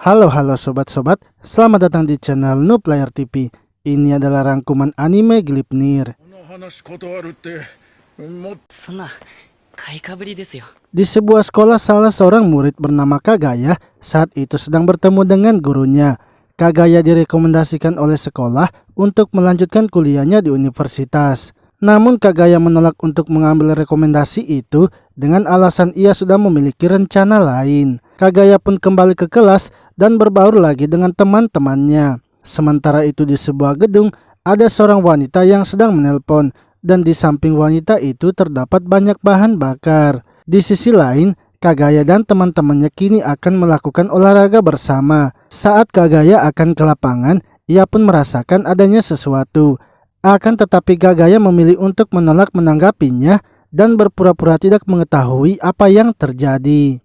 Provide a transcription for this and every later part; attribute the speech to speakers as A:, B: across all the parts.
A: Halo sobat-sobat, selamat datang di channel Noob Player TV. Ini adalah rangkuman anime Gleipnir.
B: 話断るってもっ
C: そんな買いかぶりですよ。
A: Di sebuah sekolah, salah seorang murid bernama Kagaya saat itu sedang bertemu dengan gurunya. Kagaya direkomendasikan oleh sekolah untuk melanjutkan kuliahnya di universitas. Namun Kagaya menolak untuk mengambil rekomendasi itu dengan alasan ia sudah memiliki rencana lain. Kagaya pun kembali ke kelas dan berbaur lagi dengan teman-temannya. Sementara itu di sebuah gedung ada seorang wanita yang sedang menelpon dan di samping wanita itu terdapat banyak bahan bakar. Di sisi lain, Kagaya dan teman-temannya kini akan melakukan olahraga bersama. Saat Kagaya akan ke lapangan, ia pun merasakan adanya sesuatu. Akan tetapi Kagaya memilih untuk menolak menanggapinya dan berpura-pura tidak mengetahui apa yang terjadi.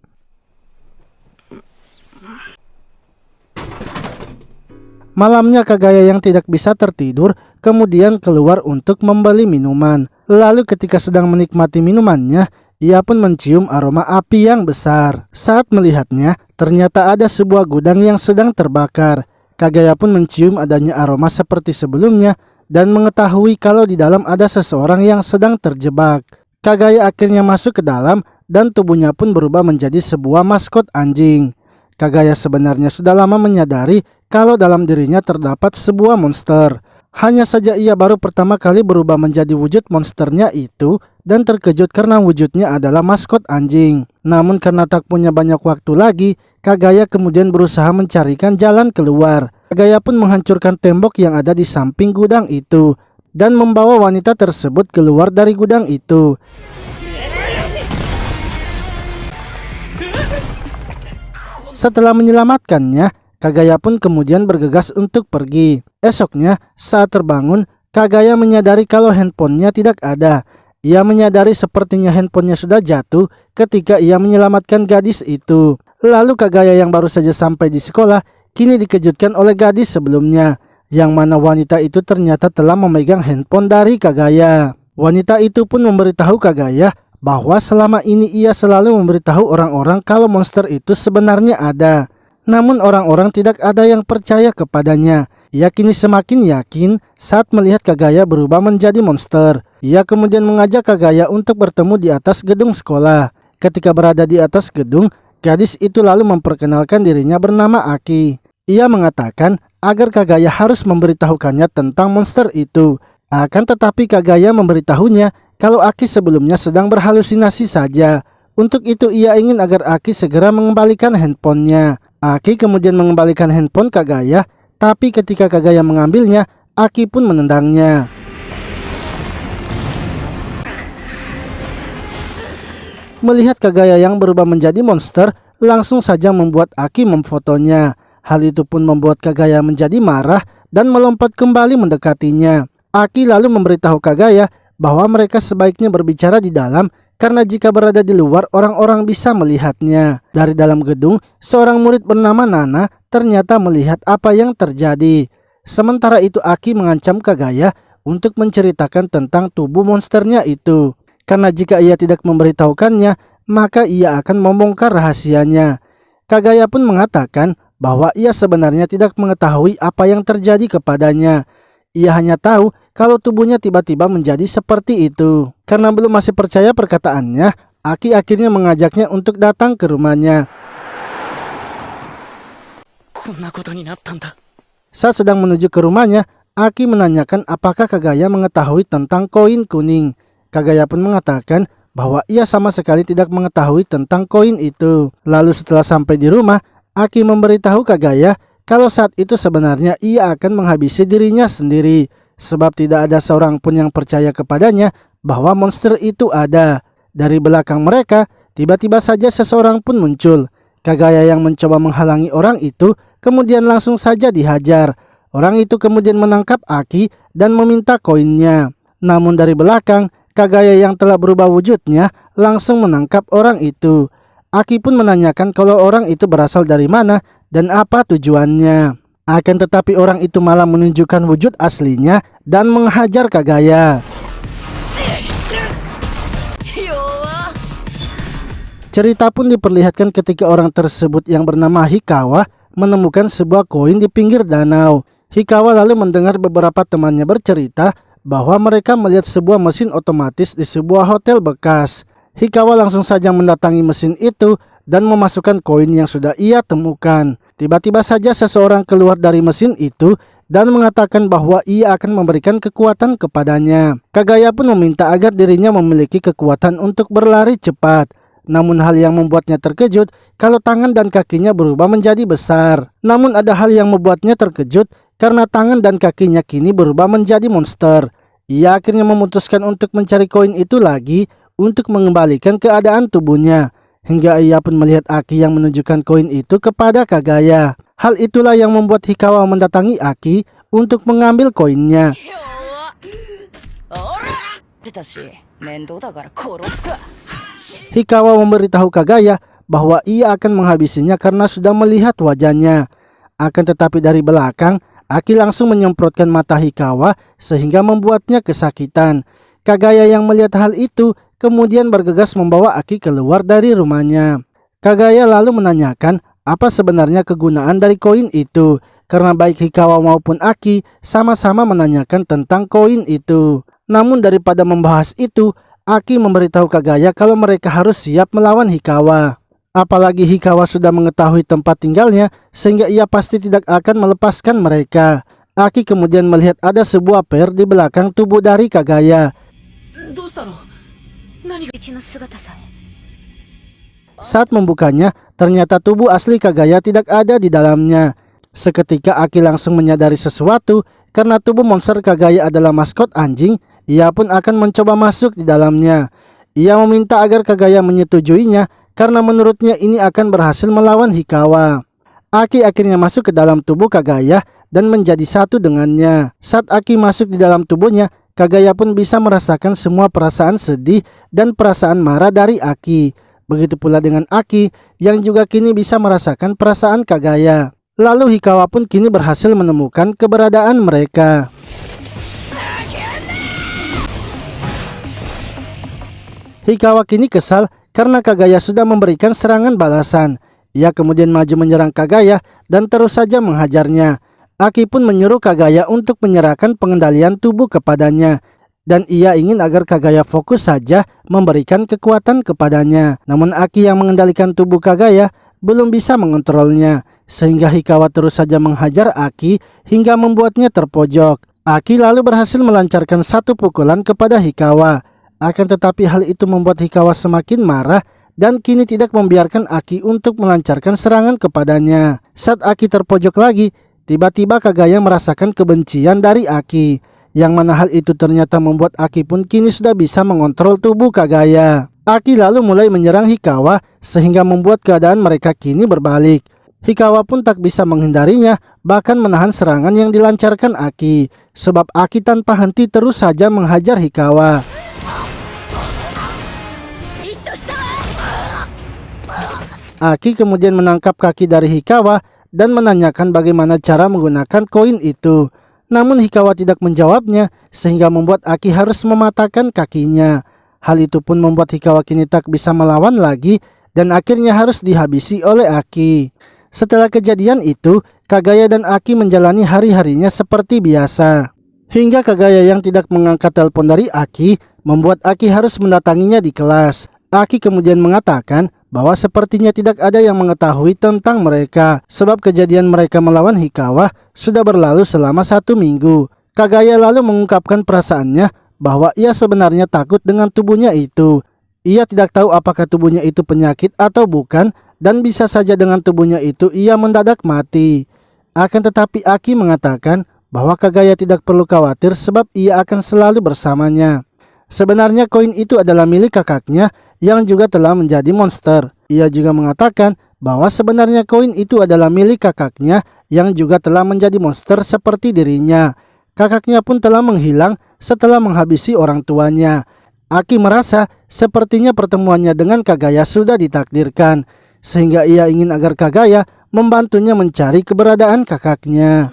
A: Malamnya Kagaya yang tidak bisa tertidur kemudian keluar untuk membeli minuman. Lalu ketika sedang menikmati minumannya, ia pun mencium aroma api yang besar. Saat melihatnya, ternyata ada sebuah gudang yang sedang terbakar. Kagaya pun mencium adanya aroma seperti sebelumnya dan mengetahui kalau di dalam ada seseorang yang sedang terjebak. Kagaya akhirnya masuk ke dalam dan tubuhnya pun berubah menjadi sebuah maskot anjing. Kagaya sebenarnya sudah lama menyadari kalau dalam dirinya terdapat sebuah monster. Hanya saja ia baru pertama kali berubah menjadi wujud monsternya itu dan terkejut karena wujudnya adalah maskot anjing. Namun karena tak punya banyak waktu lagi, Kagaya kemudian berusaha mencarikan jalan keluar. Kagaya pun menghancurkan tembok yang ada di samping gudang itu dan membawa wanita tersebut keluar dari gudang itu. Setelah menyelamatkannya, Kagaya pun kemudian bergegas untuk pergi. Esoknya, saat terbangun, Kagaya menyadari kalau handphonenya tidak ada. Ia menyadari sepertinya handphonenya sudah jatuh ketika ia menyelamatkan gadis itu. Lalu Kagaya yang baru saja sampai di sekolah, kini dikejutkan oleh gadis sebelumnya, yang mana wanita itu ternyata telah memegang handphone dari Kagaya. Wanita itu pun memberitahu Kagaya bahwa selama ini ia selalu memberitahu orang-orang kalau monster itu sebenarnya ada. Namun orang-orang tidak ada yang percaya kepadanya. Ia kini semakin yakin saat melihat Kagaya berubah menjadi monster. Ia kemudian mengajak Kagaya untuk bertemu di atas gedung sekolah. Ketika berada di atas gedung, gadis itu lalu memperkenalkan dirinya bernama Aki. Ia mengatakan agar Kagaya harus memberitahukannya tentang monster itu. Akan tetapi Kagaya memberitahunya kalau Aki sebelumnya sedang berhalusinasi saja. Untuk itu ia ingin agar Aki segera mengembalikan handphonenya. Aki kemudian mengembalikan handphone Kagaya, tapi ketika Kagaya mengambilnya, Aki pun menendangnya. Melihat Kagaya yang berubah menjadi monster, langsung saja membuat Aki memfotonya. Hal itu pun membuat Kagaya menjadi marah dan melompat kembali mendekatinya. Aki lalu memberitahu Kagaya bahwa mereka sebaiknya berbicara di dalam karena jika berada di luar orang-orang bisa melihatnya. Dari dalam gedung, seorang murid bernama Nana ternyata melihat apa yang terjadi. Sementara itu Aki mengancam Kagaya untuk menceritakan tentang tubuh monsternya itu. Karena jika ia tidak memberitahukannya, maka ia akan membongkar rahasianya. Kagaya pun mengatakan bahwa ia sebenarnya tidak mengetahui apa yang terjadi kepadanya. Ia hanya tahu kalau tubuhnya tiba-tiba menjadi seperti itu. Karena belum masih percaya perkataannya, Aki akhirnya mengajaknya untuk datang ke rumahnya. Saat sedang menuju ke rumahnya, Aki menanyakan apakah Kagaya mengetahui tentang koin kuning. Kagaya pun mengatakan bahwa ia sama sekali tidak mengetahui tentang koin itu. Lalu setelah sampai di rumah, Aki memberitahu Kagaya kalau saat itu sebenarnya ia akan menghabisi dirinya sendiri. Sebab tidak ada seorang pun yang percaya kepadanya bahwa monster itu ada. Dari belakang mereka, tiba-tiba saja seseorang pun muncul. Kagaya yang mencoba menghalangi orang itu, kemudian langsung saja dihajar. Orang itu kemudian menangkap Aki dan meminta koinnya. Namun dari belakang, Kagaya yang telah berubah wujudnya langsung menangkap orang itu. Aki pun menanyakan kalau orang itu berasal dari mana dan apa tujuannya. Akan tetapi orang itu malah menunjukkan wujud aslinya dan menghajar Kagaya. Cerita pun diperlihatkan ketika orang tersebut yang bernama Hikawa menemukan sebuah koin di pinggir danau. Hikawa lalu mendengar beberapa temannya bercerita bahwa mereka melihat sebuah mesin otomatis di sebuah hotel bekas. Hikawa langsung saja mendatangi mesin itu dan memasukkan koin yang sudah ia temukan. Tiba-tiba saja seseorang keluar dari mesin itu dan mengatakan bahwa ia akan memberikan kekuatan kepadanya. Kagaya pun meminta agar dirinya memiliki kekuatan untuk berlari cepat. Namun hal yang membuatnya terkejut kalau tangan dan kakinya berubah menjadi besar. Namun ada hal yang membuatnya terkejut karena tangan dan kakinya kini berubah menjadi monster. Ia akhirnya memutuskan untuk mencari koin itu lagi untuk mengembalikan keadaan tubuhnya. Hingga ia pun melihat Aki yang menunjukkan koin itu kepada Kagaya. Hal itulah yang membuat Hikawa mendatangi Aki untuk mengambil koinnya. Hikawa memberitahu Kagaya bahwa ia akan menghabisinya karena sudah melihat wajahnya. Akan tetapi dari belakang, Aki langsung menyemprotkan mata Hikawa sehingga membuatnya kesakitan. Kagaya yang melihat hal itu kemudian bergegas membawa Aki keluar dari rumahnya. Kagaya lalu menanyakan apa sebenarnya kegunaan dari koin itu, karena baik Hikawa maupun Aki sama-sama menanyakan tentang koin itu. Namun daripada membahas itu, Aki memberitahu Kagaya kalau mereka harus siap melawan Hikawa. Apalagi Hikawa sudah mengetahui tempat tinggalnya sehingga ia pasti tidak akan melepaskan mereka. Aki kemudian melihat ada sebuah per di belakang tubuh dari Kagaya. Saat membukanya, ternyata tubuh asli Kagaya tidak ada di dalamnya. Seketika Aki langsung menyadari sesuatu, karena tubuh monster Kagaya adalah maskot anjing, ia pun akan mencoba masuk di dalamnya. Ia meminta agar Kagaya menyetujuinya, karena menurutnya ini akan berhasil melawan Hikawa. Aki akhirnya masuk ke dalam tubuh Kagaya dan menjadi satu dengannya. Saat Aki masuk di dalam tubuhnya, Kagaya pun bisa merasakan semua perasaan sedih dan perasaan marah dari Aki. Begitu pula dengan Aki yang juga kini bisa merasakan perasaan Kagaya. Lalu Hikawa pun kini berhasil menemukan keberadaan mereka. Hikawa kini kesal karena Kagaya sudah memberikan serangan balasan. Ia kemudian maju menyerang Kagaya dan terus saja menghajarnya. Aki pun menyuruh Kagaya untuk menyerahkan pengendalian tubuh kepadanya. Dan ia ingin agar Kagaya fokus saja memberikan kekuatan kepadanya. Namun Aki yang mengendalikan tubuh Kagaya belum bisa mengontrolnya. Sehingga Hikawa terus saja menghajar Aki hingga membuatnya terpojok. Aki lalu berhasil melancarkan satu pukulan kepada Hikawa. Akan tetapi hal itu membuat Hikawa semakin marah dan kini tidak membiarkan Aki untuk melancarkan serangan kepadanya. Saat Aki terpojok lagi, tiba-tiba Kagaya merasakan kebencian dari Aki, yang mana hal itu ternyata membuat Aki pun kini sudah bisa mengontrol tubuh Kagaya. Aki lalu mulai menyerang Hikawa sehingga membuat keadaan mereka kini berbalik. Hikawa pun tak bisa menghindarinya, bahkan menahan serangan yang dilancarkan Aki, sebab Aki tanpa henti terus saja menghajar Hikawa. Aki kemudian menangkap kaki dari Hikawa dan menanyakan bagaimana cara menggunakan koin itu. Namun Hikawa tidak menjawabnya sehingga membuat Aki harus mematahkan kakinya. Hal itu pun membuat Hikawa kini tak bisa melawan lagi dan akhirnya harus dihabisi oleh Aki. Setelah kejadian itu, Kagaya dan Aki menjalani hari-harinya seperti biasa. Hingga Kagaya yang tidak mengangkat telepon dari Aki membuat Aki harus mendatanginya di kelas. Aki kemudian mengatakan bahwa sepertinya tidak ada yang mengetahui tentang mereka, sebab kejadian mereka melawan Hikawa sudah berlalu selama 1 minggu. Kagaya lalu mengungkapkan perasaannya bahwa ia sebenarnya takut dengan tubuhnya itu. Ia tidak tahu apakah tubuhnya itu penyakit atau bukan, dan bisa saja dengan tubuhnya itu ia mendadak mati. Akan tetapi Aki mengatakan bahwa Kagaya tidak perlu khawatir sebab ia akan selalu bersamanya. Sebenarnya koin itu adalah milik kakaknya yang juga telah menjadi monster. Ia juga mengatakan bahwa sebenarnya koin itu adalah milik kakaknya yang juga telah menjadi monster seperti dirinya. Kakaknya pun telah menghilang setelah menghabisi orang tuanya. Aki merasa sepertinya pertemuannya dengan Kagaya sudah ditakdirkan, sehingga ia ingin agar Kagaya membantunya mencari keberadaan kakaknya.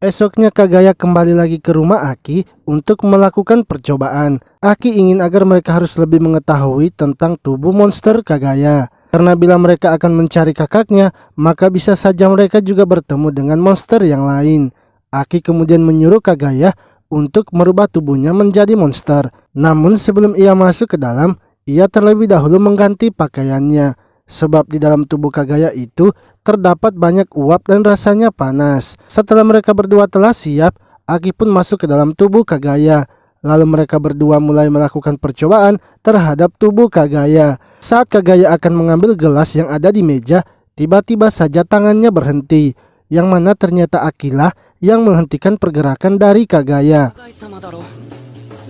A: Esoknya Kagaya kembali lagi ke rumah Aki untuk melakukan percobaan. Aki ingin agar mereka harus lebih mengetahui tentang tubuh monster Kagaya. Karena bila mereka akan mencari kakaknya, maka bisa saja mereka juga bertemu dengan monster yang lain. Aki kemudian menyuruh Kagaya untuk merubah tubuhnya menjadi monster. Namun sebelum ia masuk ke dalam, ia terlebih dahulu mengganti pakaiannya. Sebab di dalam tubuh Kagaya itu terdapat banyak uap dan rasanya panas. Setelah mereka berdua telah siap, Aki pun masuk ke dalam tubuh Kagaya. Lalu mereka berdua mulai melakukan percobaan terhadap tubuh Kagaya. Saat Kagaya akan mengambil gelas yang ada di meja, tiba-tiba saja tangannya berhenti. Yang mana ternyata Akilah yang menghentikan pergerakan dari Kagaya.
C: 高井様だろ。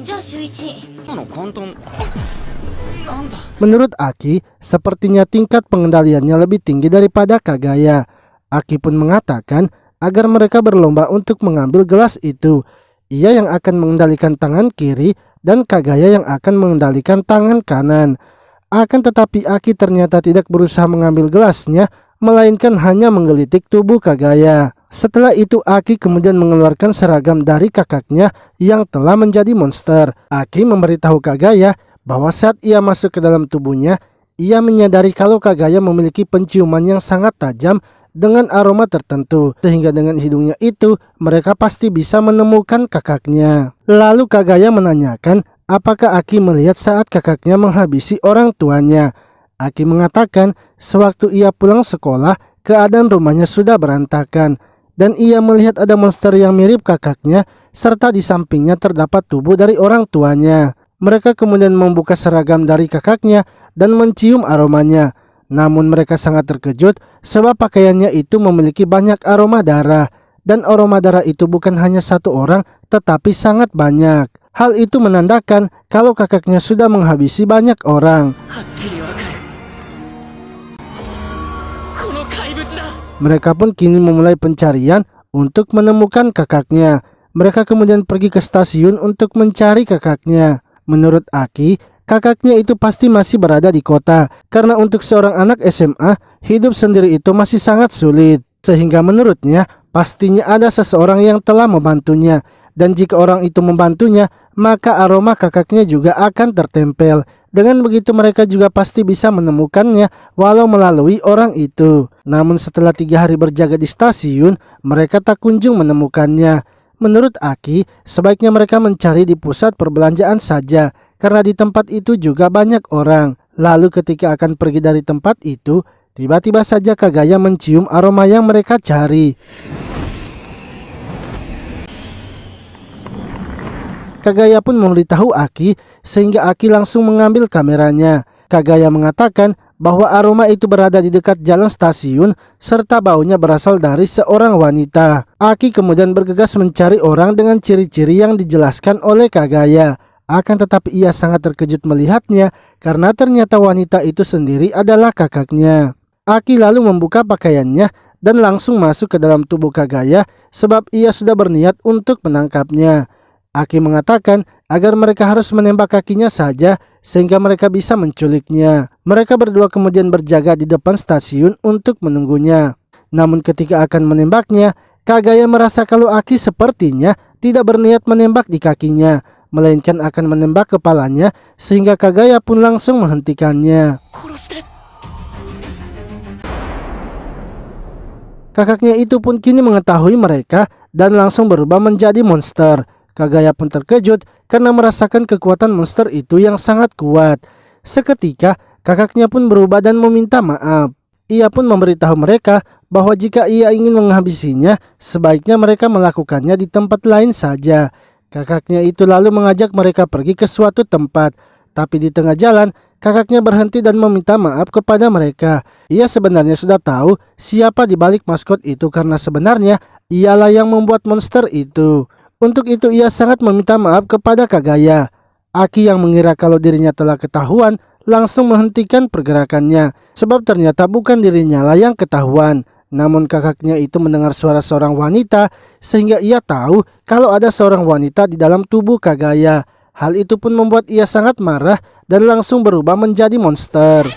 D: じゃあ週一。
C: 今の簡単。なんだ。
A: Menurut Aki, sepertinya tingkat pengendaliannya lebih tinggi daripada Kagaya. Aki pun mengatakan agar mereka berlomba untuk mengambil gelas itu. Ia yang akan mengendalikan tangan kiri dan Kagaya yang akan mengendalikan tangan kanan. Akan tetapi Aki ternyata tidak berusaha mengambil gelasnya, melainkan hanya menggelitik tubuh Kagaya. Setelah itu Aki kemudian mengeluarkan seragam dari kakaknya yang telah menjadi monster. Aki memberitahu Kagaya bahwa saat ia masuk ke dalam tubuhnya, ia menyadari kalau Kagaya memiliki penciuman yang sangat tajam dengan aroma tertentu, sehingga dengan hidungnya itu mereka pasti bisa menemukan kakaknya. Lalu Kagaya menanyakan apakah Aki melihat saat kakaknya menghabisi orang tuanya. Aki mengatakan sewaktu ia pulang sekolah, keadaan rumahnya sudah berantakan dan ia melihat ada monster yang mirip kakaknya serta di sampingnya terdapat tubuh dari orang tuanya. Mereka kemudian membuka seragam dari kakaknya dan mencium aromanya. Namun mereka sangat terkejut sebab pakaiannya itu memiliki banyak aroma darah. Dan aroma darah itu bukan hanya satu orang tetapi sangat banyak. Hal itu menandakan kalau kakaknya sudah menghabisi banyak orang.
C: はっきりわかる。この怪物だ。
A: Mereka pun kini memulai pencarian untuk menemukan kakaknya. Mereka kemudian pergi ke stasiun untuk mencari kakaknya. Menurut Aki, kakaknya itu pasti masih berada di kota. Karena untuk seorang anak SMA, hidup sendiri itu masih sangat sulit. Sehingga menurutnya, pastinya ada seseorang yang telah membantunya. Dan jika orang itu membantunya, maka aroma kakaknya juga akan tertempel. Dengan begitu mereka juga pasti bisa menemukannya walau melalui orang itu. Namun setelah 3 hari berjaga di stasiun, mereka tak kunjung menemukannya. Menurut Aki, sebaiknya mereka mencari di pusat perbelanjaan saja, karena di tempat itu juga banyak orang. Lalu ketika akan pergi dari tempat itu, tiba-tiba saja Kagaya mencium aroma yang mereka cari. Kagaya pun memberitahu Aki, sehingga Aki langsung mengambil kameranya. Kagaya mengatakan bahwa aroma itu berada di dekat jalan stasiun serta baunya berasal dari seorang wanita. Aki kemudian bergegas mencari orang dengan ciri-ciri yang dijelaskan oleh Kagaya. Akan tetapi ia sangat terkejut melihatnya karena ternyata wanita itu sendiri adalah kakaknya. Aki lalu membuka pakaiannya dan langsung masuk ke dalam tubuh Kagaya sebab ia sudah berniat untuk menangkapnya. Aki mengatakan agar mereka harus menembak kakinya saja sehingga mereka bisa menculiknya. Mereka berdua kemudian berjaga di depan stasiun untuk menunggunya. Namun ketika akan menembaknya, Kagaya merasa kalau Aki sepertinya tidak berniat menembak di kakinya, melainkan akan menembak kepalanya sehingga Kagaya pun langsung menghentikannya.
C: 殺して。
A: Kakaknya itu pun kini mengetahui mereka dan langsung berubah menjadi monster. Kagaya pun terkejut karena merasakan kekuatan monster itu yang sangat kuat. Seketika, kakaknya pun berubah dan meminta maaf. Ia pun memberitahu mereka bahwa jika ia ingin menghabisinya, sebaiknya mereka melakukannya di tempat lain saja. Kakaknya itu lalu mengajak mereka pergi ke suatu tempat. Tapi di tengah jalan, kakaknya berhenti dan meminta maaf kepada mereka. Ia sebenarnya sudah tahu siapa di balik maskot itu karena sebenarnya ialah yang membuat monster itu. Untuk itu ia sangat meminta maaf kepada Kagaya. Aki yang mengira kalau dirinya telah ketahuan langsung menghentikan pergerakannya. Sebab ternyata bukan dirinya lah yang ketahuan. Namun kakaknya itu mendengar suara seorang wanita sehingga ia tahu kalau ada seorang wanita di dalam tubuh Kagaya. Hal itu pun membuat ia sangat marah dan langsung berubah menjadi monster.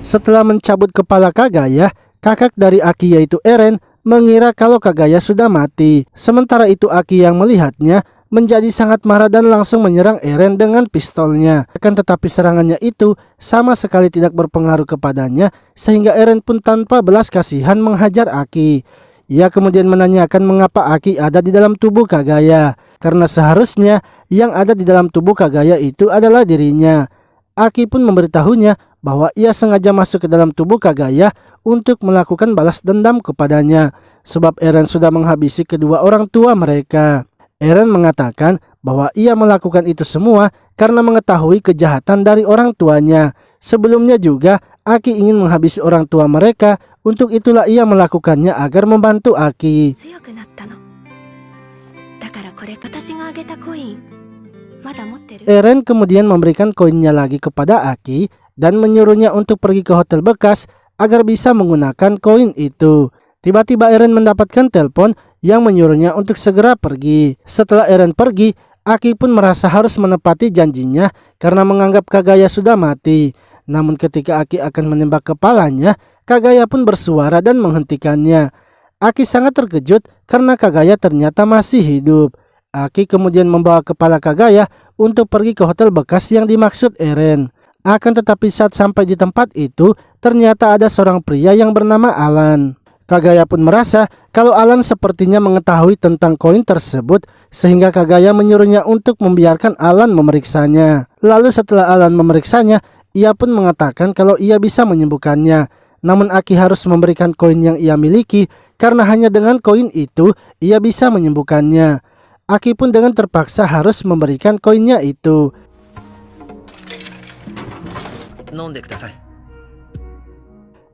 A: Setelah mencabut kepala Kagaya, Kakak dari Aki yaitu Eren mengira kalau Kagaya sudah mati. Sementara itu Aki yang melihatnya menjadi sangat marah dan langsung menyerang Eren dengan pistolnya. Akan tetapi serangannya itu sama sekali tidak berpengaruh kepadanya sehingga Eren pun tanpa belas kasihan menghajar Aki. Ia kemudian menanyakan mengapa Aki ada di dalam tubuh Kagaya. Karena seharusnya yang ada di dalam tubuh Kagaya itu adalah dirinya. Aki pun memberitahunya bahwa ia sengaja masuk ke dalam tubuh Kagaya untuk melakukan balas dendam kepadanya. Sebab Eren sudah menghabisi kedua orang tua mereka. Eren mengatakan bahwa ia melakukan itu semua karena mengetahui kejahatan dari orang tuanya. Sebelumnya juga Aki ingin menghabisi orang tua mereka. Untuk itulah ia melakukannya agar membantu Aki.
E: 強くなったの。だからこれ私があげたコインまだ持ってる？
A: Eren kemudian memberikan koinnya lagi kepada Aki dan menyuruhnya untuk pergi ke hotel bekas agar bisa menggunakan koin itu. Tiba-tiba Eren mendapatkan telepon yang menyuruhnya untuk segera pergi. Setelah Eren pergi, Aki pun merasa harus menepati janjinya karena menganggap Kagaya sudah mati. Namun ketika Aki akan menembak kepalanya, Kagaya pun bersuara dan menghentikannya. Aki sangat terkejut karena Kagaya ternyata masih hidup. Aki kemudian membawa kepala Kagaya untuk pergi ke hotel bekas yang dimaksud Eren. Akan tetapi saat sampai di tempat itu, ternyata ada seorang pria yang bernama Alan. Kagaya pun merasa kalau Alan sepertinya mengetahui tentang koin tersebut sehingga Kagaya menyuruhnya untuk membiarkan Alan memeriksanya. Lalu setelah Alan memeriksanya, ia pun mengatakan kalau ia bisa menyembuhkannya. Namun Aki harus memberikan koin yang ia miliki karena hanya dengan koin itu ia bisa menyembuhkannya. Aki pun dengan terpaksa harus memberikan koinnya itu.
F: 飲んでください。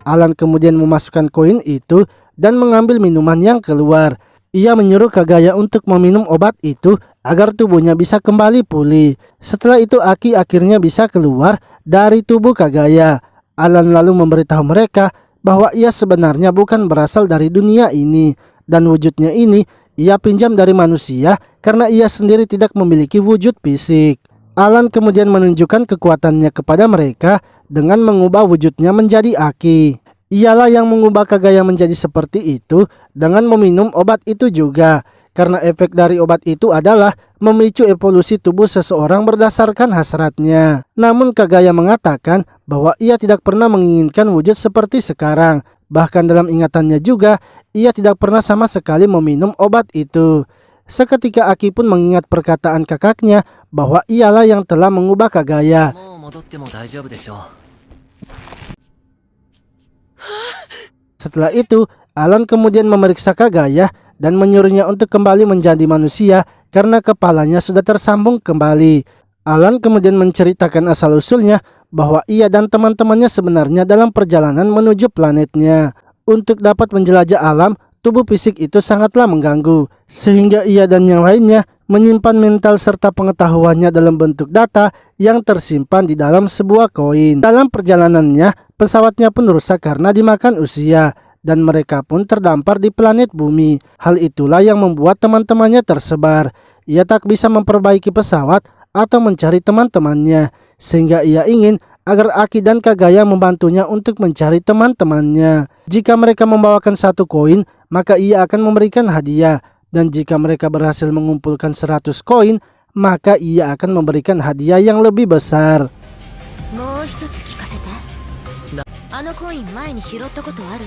A: Alan kemudian memasukkan koin itu dan mengambil minuman yang keluar. Ia menyuruh Kagaya untuk meminum obat itu agar tubuhnya bisa kembali pulih. Setelah itu Aki akhirnya bisa keluar dari tubuh Kagaya. Alan lalu memberitahu mereka bahwa ia sebenarnya bukan berasal dari dunia ini. Dan wujudnya ini ia pinjam dari manusia karena ia sendiri tidak memiliki wujud fisik. Alan kemudian menunjukkan kekuatannya kepada mereka dengan mengubah wujudnya menjadi Aki. Ialah yang mengubah Kagaya menjadi seperti itu dengan meminum obat itu juga. Karena efek dari obat itu adalah memicu evolusi tubuh seseorang berdasarkan hasratnya. Namun Kagaya mengatakan bahwa ia tidak pernah menginginkan wujud seperti sekarang. Bahkan dalam ingatannya juga, ia tidak pernah sama sekali meminum obat itu. Seketika Aki pun mengingat perkataan kakaknya bahwa ialah yang telah mengubah Kagaya.
F: もう戻っても大丈夫でしょう。
A: Setelah itu, Alan kemudian memeriksa Kagaya dan menyuruhnya untuk kembali menjadi manusia karena kepalanya sudah tersambung kembali. Alan kemudian menceritakan asal-usulnya bahwa ia dan teman-temannya sebenarnya dalam perjalanan menuju planetnya. Untuk dapat menjelajah alam, tubuh fisik itu sangatlah mengganggu, sehingga ia dan yang lainnya menyimpan mental serta pengetahuannya dalam bentuk data yang tersimpan di dalam sebuah koin. Dalam perjalanannya, pesawatnya pun rusak karena dimakan usia, dan mereka pun terdampar di planet bumi. Hal itulah yang membuat teman-temannya tersebar. Ia tak bisa memperbaiki pesawat atau mencari teman-temannya, sehingga ia ingin agar Aki dan Kagaya membantunya untuk mencari teman-temannya. Jika mereka membawakan satu koin, maka ia akan memberikan hadiah. Dan jika mereka berhasil mengumpulkan 100 koin, maka ia akan memberikan hadiah yang lebih besar.
E: もう一つ聞かせて。あのコイン前に拾ったことある？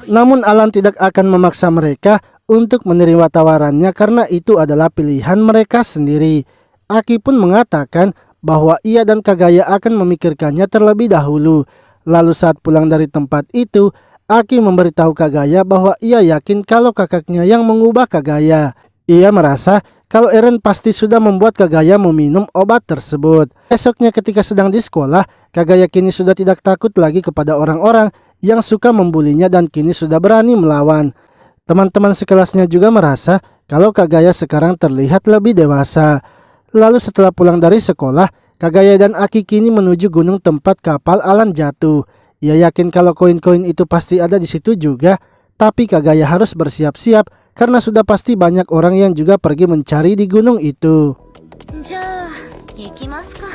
A: Namun Alan tidak akan memaksa mereka untuk menerima tawarannya karena itu adalah pilihan mereka sendiri. Aki pun mengatakan bahwa ia dan Kagaya akan memikirkannya terlebih dahulu. Lalu saat pulang dari tempat itu, Aki memberitahu Kagaya bahwa ia yakin kalau kakaknya yang mengubah Kagaya. Ia merasa kalau Eren pasti sudah membuat Kagaya meminum obat tersebut. Esoknya ketika sedang di sekolah, Kagaya kini sudah tidak takut lagi kepada orang-orang yang suka membulinya dan kini sudah berani melawan. Teman-teman sekelasnya juga merasa kalau Kagaya sekarang terlihat lebih dewasa. Lalu setelah pulang dari sekolah, Kagaya dan Aki kini menuju gunung tempat kapal Alan jatuh. Ia yakin kalau koin-koin itu pasti ada di situ juga, tapi Kagaya harus bersiap-siap karena sudah pasti banyak orang yang juga pergi mencari di gunung itu.
E: じゃあ行きますか。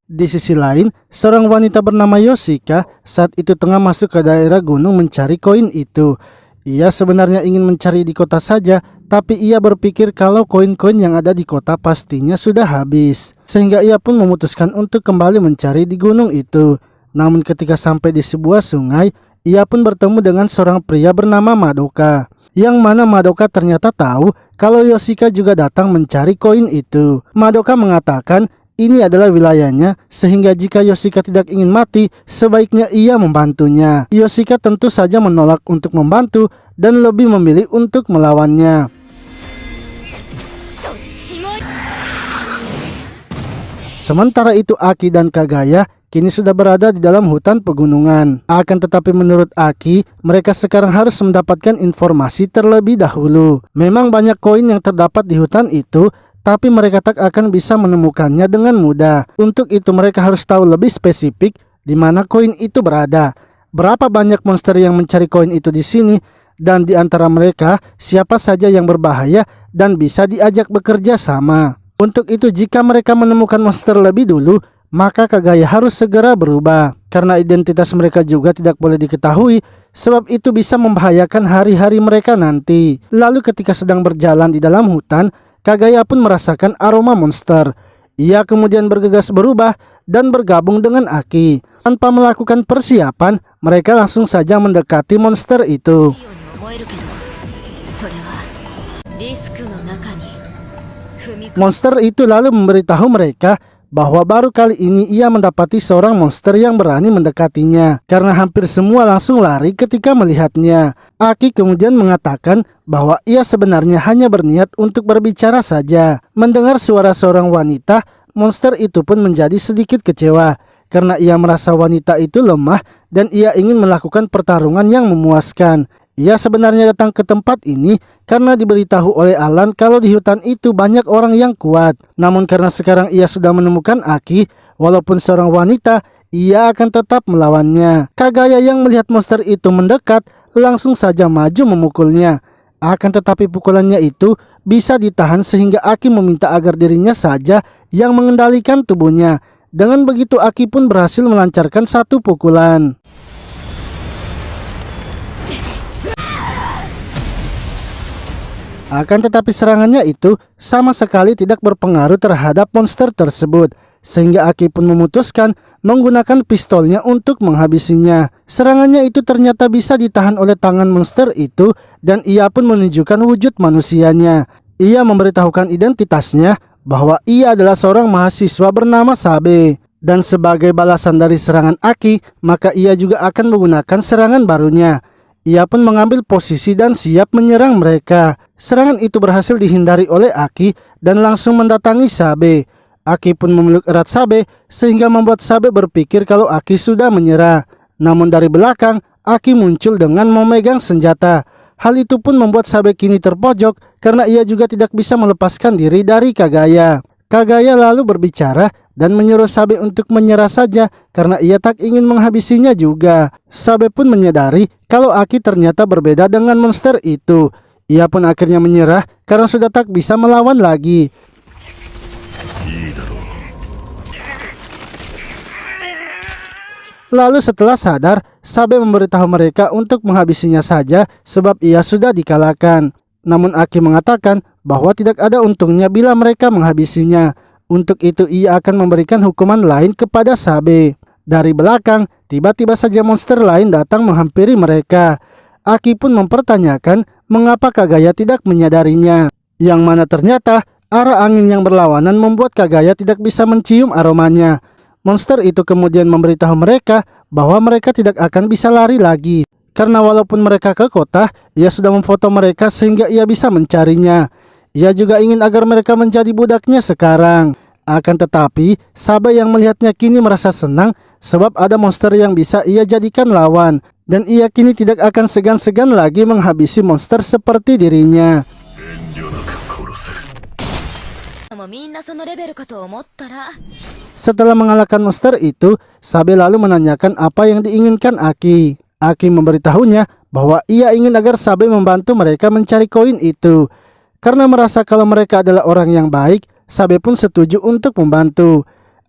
A: Di sisi lain, seorang wanita bernama Yoshika saat itu tengah masuk ke daerah gunung mencari koin itu. Ia sebenarnya ingin mencari di kota saja, tapi ia berpikir kalau koin-koin yang ada di kota pastinya sudah habis. Sehingga ia pun memutuskan untuk kembali mencari di gunung itu. Namun ketika sampai di sebuah sungai, ia pun bertemu dengan seorang pria bernama Madoka. Yang mana Madoka ternyata tahu kalau Yoshika juga datang mencari koin itu. Madoka mengatakan ini adalah wilayahnya, sehingga jika Yoshika tidak ingin mati, sebaiknya ia membantunya. Yoshika tentu saja menolak untuk membantu dan lebih memilih untuk melawannya. Sementara itu Aki dan Kagaya kini sudah berada di dalam hutan pegunungan. Akan tetapi menurut Aki, mereka sekarang harus mendapatkan informasi terlebih dahulu. Memang banyak koin yang terdapat di hutan itu, tapi mereka tak akan bisa menemukannya dengan mudah. Untuk itu mereka harus tahu lebih spesifik di mana koin itu berada. Berapa banyak monster yang mencari koin itu di sini, dan di antara mereka siapa saja yang berbahaya dan bisa diajak bekerja sama. Untuk itu jika mereka menemukan monster lebih dulu, maka Kagaya harus segera berubah. Karena identitas mereka juga tidak boleh diketahui, sebab itu bisa membahayakan hari-hari mereka nanti. Lalu ketika sedang berjalan di dalam hutan, Kagaya pun merasakan aroma monster. Ia kemudian bergegas berubah dan bergabung dengan Aki. Tanpa melakukan persiapan, mereka langsung saja mendekati monster itu. Monster itu lalu memberitahu mereka bahwa baru kali ini ia mendapati seorang monster yang berani mendekatinya, karena hampir semua langsung lari ketika melihatnya. Aki kemudian mengatakan bahwa ia sebenarnya hanya berniat untuk berbicara saja. Mendengar suara seorang wanita, monster itu pun menjadi sedikit kecewa karena ia merasa wanita itu lemah dan ia ingin melakukan pertarungan yang memuaskan. Ia sebenarnya datang ke tempat ini karena diberitahu oleh Alan kalau di hutan itu banyak orang yang kuat. Namun karena sekarang ia sudah menemukan Aki, walaupun seorang wanita, ia akan tetap melawannya. Kagaya yang melihat monster itu mendekat, langsung saja maju memukulnya. Akan tetapi pukulannya itu bisa ditahan sehingga Aki meminta agar dirinya saja yang mengendalikan tubuhnya. Dengan begitu Aki pun berhasil melancarkan satu pukulan. Akan tetapi serangannya itu sama sekali tidak berpengaruh terhadap monster tersebut, sehingga Aki pun memutuskan menggunakan pistolnya untuk menghabisinya. Serangannya itu ternyata bisa ditahan oleh tangan monster itu dan ia pun menunjukkan wujud manusianya. Ia memberitahukan identitasnya bahwa ia adalah seorang mahasiswa bernama Sabe. Dan sebagai balasan dari serangan Aki, maka ia juga akan menggunakan serangan barunya. Ia pun mengambil posisi dan siap menyerang mereka. Serangan itu berhasil dihindari oleh Aki dan langsung mendatangi Sabe. Aki pun memeluk erat Sabe sehingga membuat Sabe berpikir kalau Aki sudah menyerah. Namun dari belakang, Aki muncul dengan memegang senjata. Hal itu pun membuat Sabe kini terpojok karena ia juga tidak bisa melepaskan diri dari Kagaya. Kagaya lalu berbicara dan menyuruh Sabe untuk menyerah saja karena ia tak ingin menghabisinya juga. Sabe pun menyadari kalau Aki ternyata berbeda dengan monster itu. Ia pun akhirnya menyerah karena sudah tak bisa melawan lagi. Lalu setelah sadar, Sabe memberitahu mereka untuk menghabisinya saja sebab ia sudah dikalahkan. Namun Aki mengatakan bahwa tidak ada untungnya bila mereka menghabisinya. Untuk itu ia akan memberikan hukuman lain kepada Sabe. Dari belakang, tiba-tiba saja monster lain datang menghampiri mereka. Aki pun mempertanyakan mengapa Kagaya tidak menyadarinya. Yang mana ternyata arah angin yang berlawanan membuat Kagaya tidak bisa mencium aromanya. Monster itu kemudian memberitahu mereka bahwa mereka tidak akan bisa lari lagi. Karena walaupun mereka ke kota, ia sudah memfoto mereka sehingga ia bisa mencarinya. Ia juga ingin agar mereka menjadi budaknya sekarang. Akan tetapi, Sabe yang melihatnya kini merasa senang sebab ada monster yang bisa ia jadikan lawan. Dan ia kini tidak akan segan-segan lagi menghabisi monster seperti dirinya. Setelah mengalahkan monster itu, Sabe lalu menanyakan apa yang diinginkan Aki. Aki memberitahunya bahwa ia ingin agar Sabe membantu mereka mencari koin itu. Karena merasa kalau mereka adalah orang yang baik, Sabe pun setuju untuk membantu.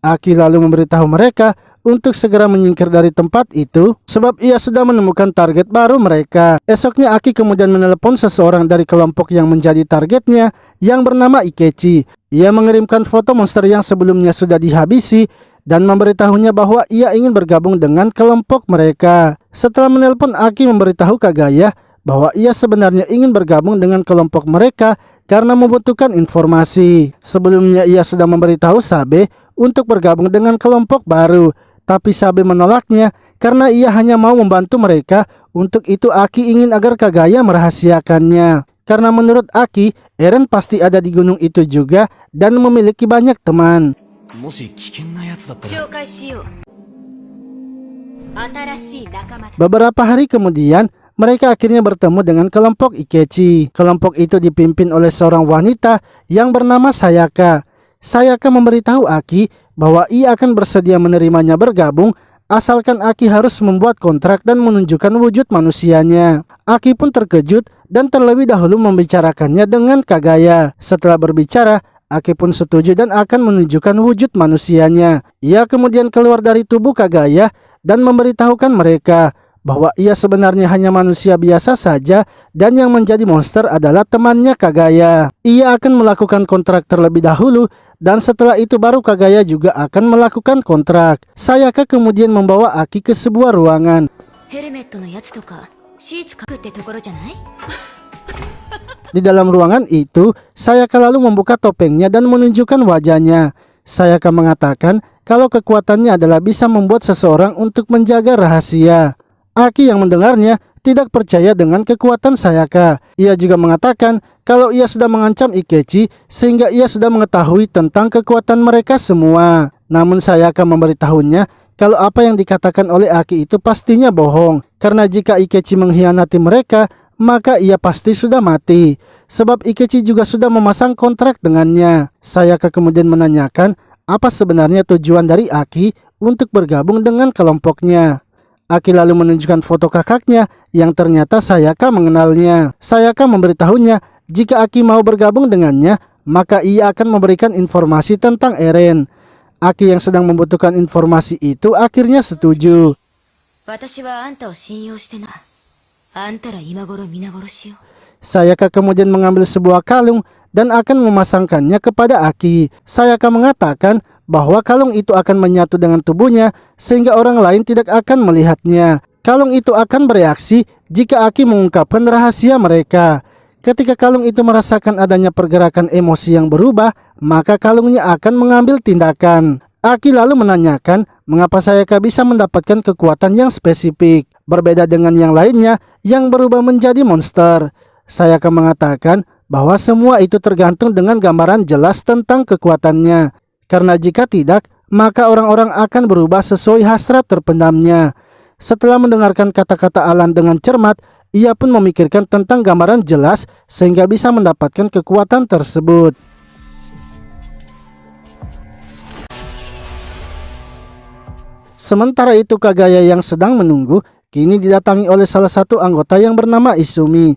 A: Aki lalu memberitahu mereka untuk segera menyingkir dari tempat itu sebab ia sudah menemukan target baru mereka. Esoknya Aki kemudian menelepon seseorang dari kelompok yang menjadi targetnya yang bernama Ikechi. Ia mengirimkan foto monster yang sebelumnya sudah dihabisi dan memberitahunya bahwa ia ingin bergabung dengan kelompok mereka. Setelah menelpon, Aki memberitahu Kagaya bahwa ia sebenarnya ingin bergabung dengan kelompok mereka karena membutuhkan informasi. Sebelumnya ia sudah memberitahu Sabe untuk bergabung dengan kelompok baru, tapi Sabe menolaknya karena ia hanya mau membantu mereka. Untuk itu Aki ingin agar Kagaya merahasiakannya. Karena menurut Aki, Eren pasti ada di gunung itu juga dan memiliki banyak teman.
D: 紹介しよう新しい仲間
A: Beberapa hari kemudian, mereka akhirnya bertemu dengan kelompok Ikechi. Kelompok itu dipimpin oleh seorang wanita yang bernama Sayaka. Sayaka memberitahu Aki bahwa ia akan bersedia menerimanya bergabung asalkan Aki harus membuat kontrak dan menunjukkan wujud manusianya. Aki pun terkejut dan terlebih dahulu membicarakannya dengan Kagaya. Setelah berbicara, Aki pun setuju dan akan menunjukkan wujud manusianya. Ia kemudian keluar dari tubuh Kagaya dan memberitahukan mereka bahwa ia sebenarnya hanya manusia biasa saja dan yang menjadi monster adalah temannya Kagaya. Ia akan melakukan kontrak terlebih dahulu dan setelah itu baru Kagaya juga akan melakukan kontrak. Sayaka kemudian membawa Aki ke sebuah ruangan.
E: ヘルメットのやつとかシーツかくってところじゃない？
A: Di dalam ruangan itu, Sayaka lalu membuka topengnya dan menunjukkan wajahnya. Sayaka mengatakan kalau kekuatannya adalah bisa membuat seseorang untuk menjaga rahasia. Aki yang mendengarnya tidak percaya dengan kekuatan Sayaka. Ia juga mengatakan kalau ia sudah mengancam Ikechi sehingga ia sudah mengetahui tentang kekuatan mereka semua. Namun Sayaka memberitahunya kalau apa yang dikatakan oleh Aki itu pastinya bohong. Karena jika Ikechi mengkhianati mereka, maka ia pasti sudah mati. Sebab Ikechi juga sudah memasang kontrak dengannya. Sayaka kemudian menanyakan apa sebenarnya tujuan dari Aki untuk bergabung dengan kelompoknya. Aki lalu menunjukkan foto kakaknya yang ternyata Sayaka mengenalnya. Sayaka memberitahunya jika Aki mau bergabung dengannya, maka ia akan memberikan informasi tentang Eren. Aki yang sedang membutuhkan informasi itu akhirnya setuju.
E: 私はあんたを信用してな。あんたら今頃皆殺しよ。
A: Sayaka kemudian mengambil sebuah kalung dan akan memasangkannya kepada Aki. Sayaka mengatakan bahwa kalung itu akan menyatu dengan tubuhnya sehingga orang lain tidak akan melihatnya. Kalung itu akan bereaksi jika Aki mengungkapkan rahasia mereka. Ketika kalung itu merasakan adanya pergerakan emosi yang berubah, maka kalungnya akan mengambil tindakan. Aki lalu menanyakan mengapa Sayaka bisa mendapatkan kekuatan yang spesifik, berbeda dengan yang lainnya yang berubah menjadi monster. Sayaka mengatakan bahwa semua itu tergantung dengan gambaran jelas tentang kekuatannya. Karena jika tidak, maka orang-orang akan berubah sesuai hasrat terpendamnya. Setelah mendengarkan kata-kata Alan dengan cermat, ia pun memikirkan tentang gambaran jelas sehingga bisa mendapatkan kekuatan tersebut. Sementara itu Kagaya yang sedang menunggu kini didatangi oleh salah satu anggota yang bernama Izumi.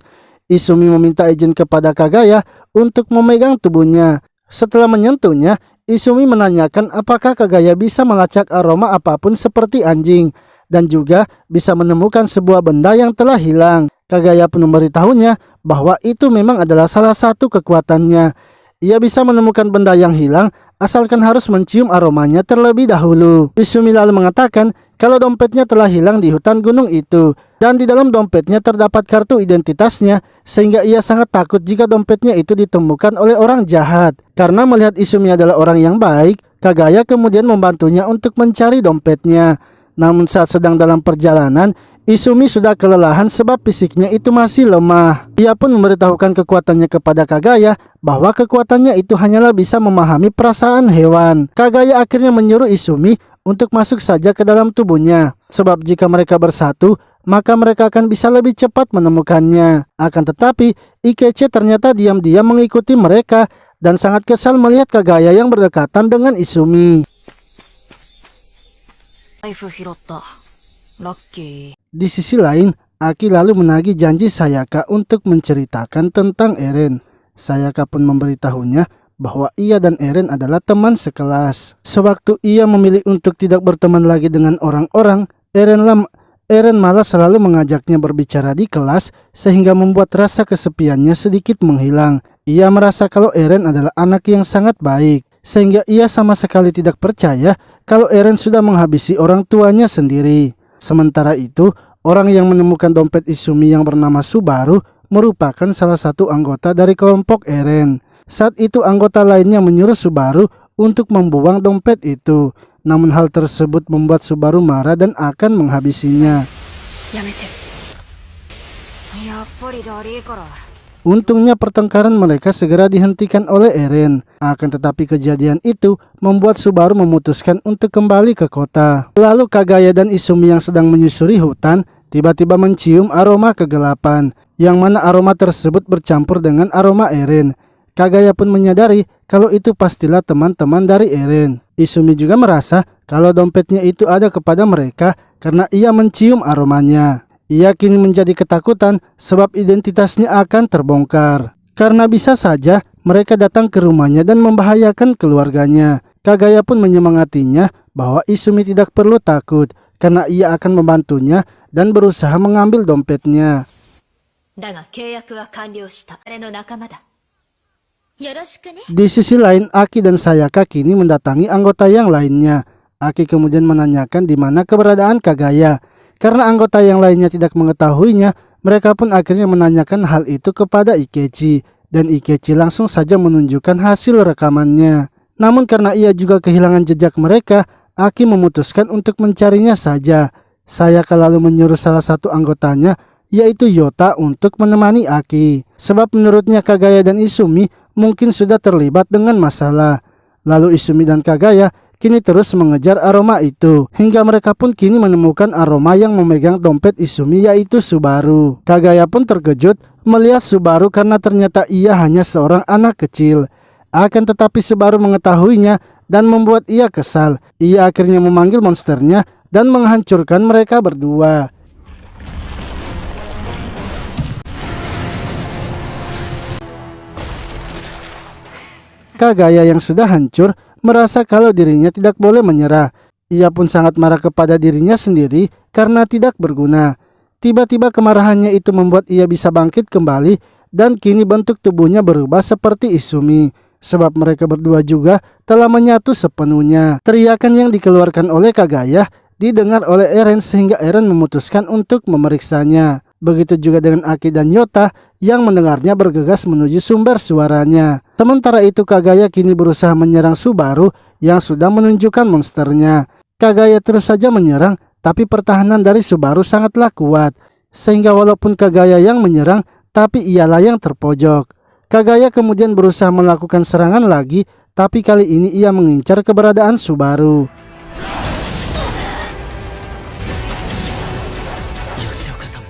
A: Izumi meminta izin kepada Kagaya untuk memegang tubuhnya. Setelah menyentuhnya, Izumi menanyakan apakah Kagaya bisa melacak aroma apapun seperti anjing dan juga bisa menemukan sebuah benda yang telah hilang. Kagaya pun memberitahunya bahwa itu memang adalah salah satu kekuatannya. Ia bisa menemukan benda yang hilang asalkan harus mencium aromanya terlebih dahulu. Izumi lalu mengatakan kalau dompetnya telah hilang di hutan gunung itu dan di dalam dompetnya terdapat kartu identitasnya sehingga ia sangat takut jika dompetnya itu ditemukan oleh orang jahat. Karena melihat Izumi adalah orang yang baik, Kagaya kemudian membantunya untuk mencari dompetnya. Namun saat sedang dalam perjalanan, Izumi sudah kelelahan sebab fisiknya itu masih lemah. Ia pun memberitahukan kekuatannya kepada Kagaya bahwa kekuatannya itu hanyalah bisa memahami perasaan hewan. Kagaya akhirnya menyuruh Izumi untuk masuk saja ke dalam tubuhnya. Sebab jika mereka bersatu, maka mereka akan bisa lebih cepat menemukannya. Akan tetapi, Ikechi ternyata diam-diam mengikuti mereka dan sangat kesal melihat Kagaya yang berdekatan dengan Izumi.
E: 財布拾った。ラッキー。
A: Di sisi lain, Aki lalu menagih janji Sayaka untuk menceritakan tentang Eren. Sayaka pun memberitahunya bahwa ia dan Eren adalah teman sekelas. Sewaktu ia memilih untuk tidak berteman lagi dengan orang-orang, Eren malah selalu mengajaknya berbicara di kelas sehingga membuat rasa kesepiannya sedikit menghilang. Ia merasa kalau Eren adalah anak yang sangat baik, sehingga ia sama sekali tidak percaya kalau Eren sudah menghabisi orang tuanya sendiri. Sementara itu, orang yang menemukan dompet Izumi yang bernama Subaru merupakan salah satu anggota dari kelompok Eren. Saat itu anggota lainnya menyuruh Subaru untuk membuang dompet itu. Namun hal tersebut membuat Subaru marah dan akan menghabisinya.
E: やめて。やっぱりダリーから。
A: Untungnya pertengkaran mereka segera dihentikan oleh Eren. Akan tetapi kejadian itu membuat Subaru memutuskan untuk kembali ke kota. Lalu Kagaya dan Izumi yang sedang menyusuri hutan tiba-tiba mencium aroma kegelapan, yang mana aroma tersebut bercampur dengan aroma Eren. Kagaya pun menyadari kalau itu pastilah teman-teman dari Eren. Izumi juga merasa kalau dompetnya itu ada kepada mereka karena ia mencium aromanya. Ia kini menjadi ketakutan sebab identitasnya akan terbongkar. Karena bisa saja mereka datang ke rumahnya dan membahayakan keluarganya. Kagaya pun menyemangatinya bahwa Izumi tidak perlu takut karena ia akan membantunya dan berusaha mengambil dompetnya.
D: だが契約は完了した。彼の仲間だ。よろしくね。
A: Di sisi lain, Aki dan Sayaka kini mendatangi anggota yang lainnya. Aki kemudian menanyakan di mana keberadaan Kagaya. Karena anggota yang lainnya tidak mengetahuinya, mereka pun akhirnya menanyakan hal itu kepada Ikechi. Dan Ikechi langsung saja menunjukkan hasil rekamannya. Namun karena ia juga kehilangan jejak mereka, Aki memutuskan untuk mencarinya saja. Sayaka lalu menyuruh salah satu anggotanya, yaitu Yota, untuk menemani Aki. Sebab menurutnya Kagaya dan Izumi mungkin sudah terlibat dengan masalah. Lalu Izumi dan Kagaya kini terus mengejar aroma itu, hingga mereka pun kini menemukan aroma yang memegang dompet Izumi, yaitu Subaru. Kagaya pun terkejut melihat Subaru karena ternyata ia hanya seorang anak kecil. Akan tetapi Subaru mengetahuinya dan membuat ia kesal. Ia akhirnya memanggil monsternya dan menghancurkan mereka berdua. Kagaya yang sudah hancur merasa kalau dirinya tidak boleh menyerah. Ia pun sangat marah kepada dirinya sendiri karena tidak berguna. Tiba-tiba kemarahannya itu membuat ia bisa bangkit kembali dan kini bentuk tubuhnya berubah seperti Izumi. Sebab mereka berdua juga telah menyatu sepenuhnya. Teriakan yang dikeluarkan oleh Kagaya didengar oleh Eren sehingga Eren memutuskan untuk memeriksanya. Begitu juga dengan Aki dan Yota yang mendengarnya bergegas menuju sumber suaranya. Sementara itu Kagaya kini berusaha menyerang Subaru yang sudah menunjukkan monsternya. Kagaya terus saja menyerang, tapi pertahanan dari Subaru sangatlah kuat. Sehingga walaupun Kagaya yang menyerang, tapi ialah yang terpojok. Kagaya kemudian berusaha melakukan serangan lagi, tapi kali ini ia mengincar keberadaan Subaru.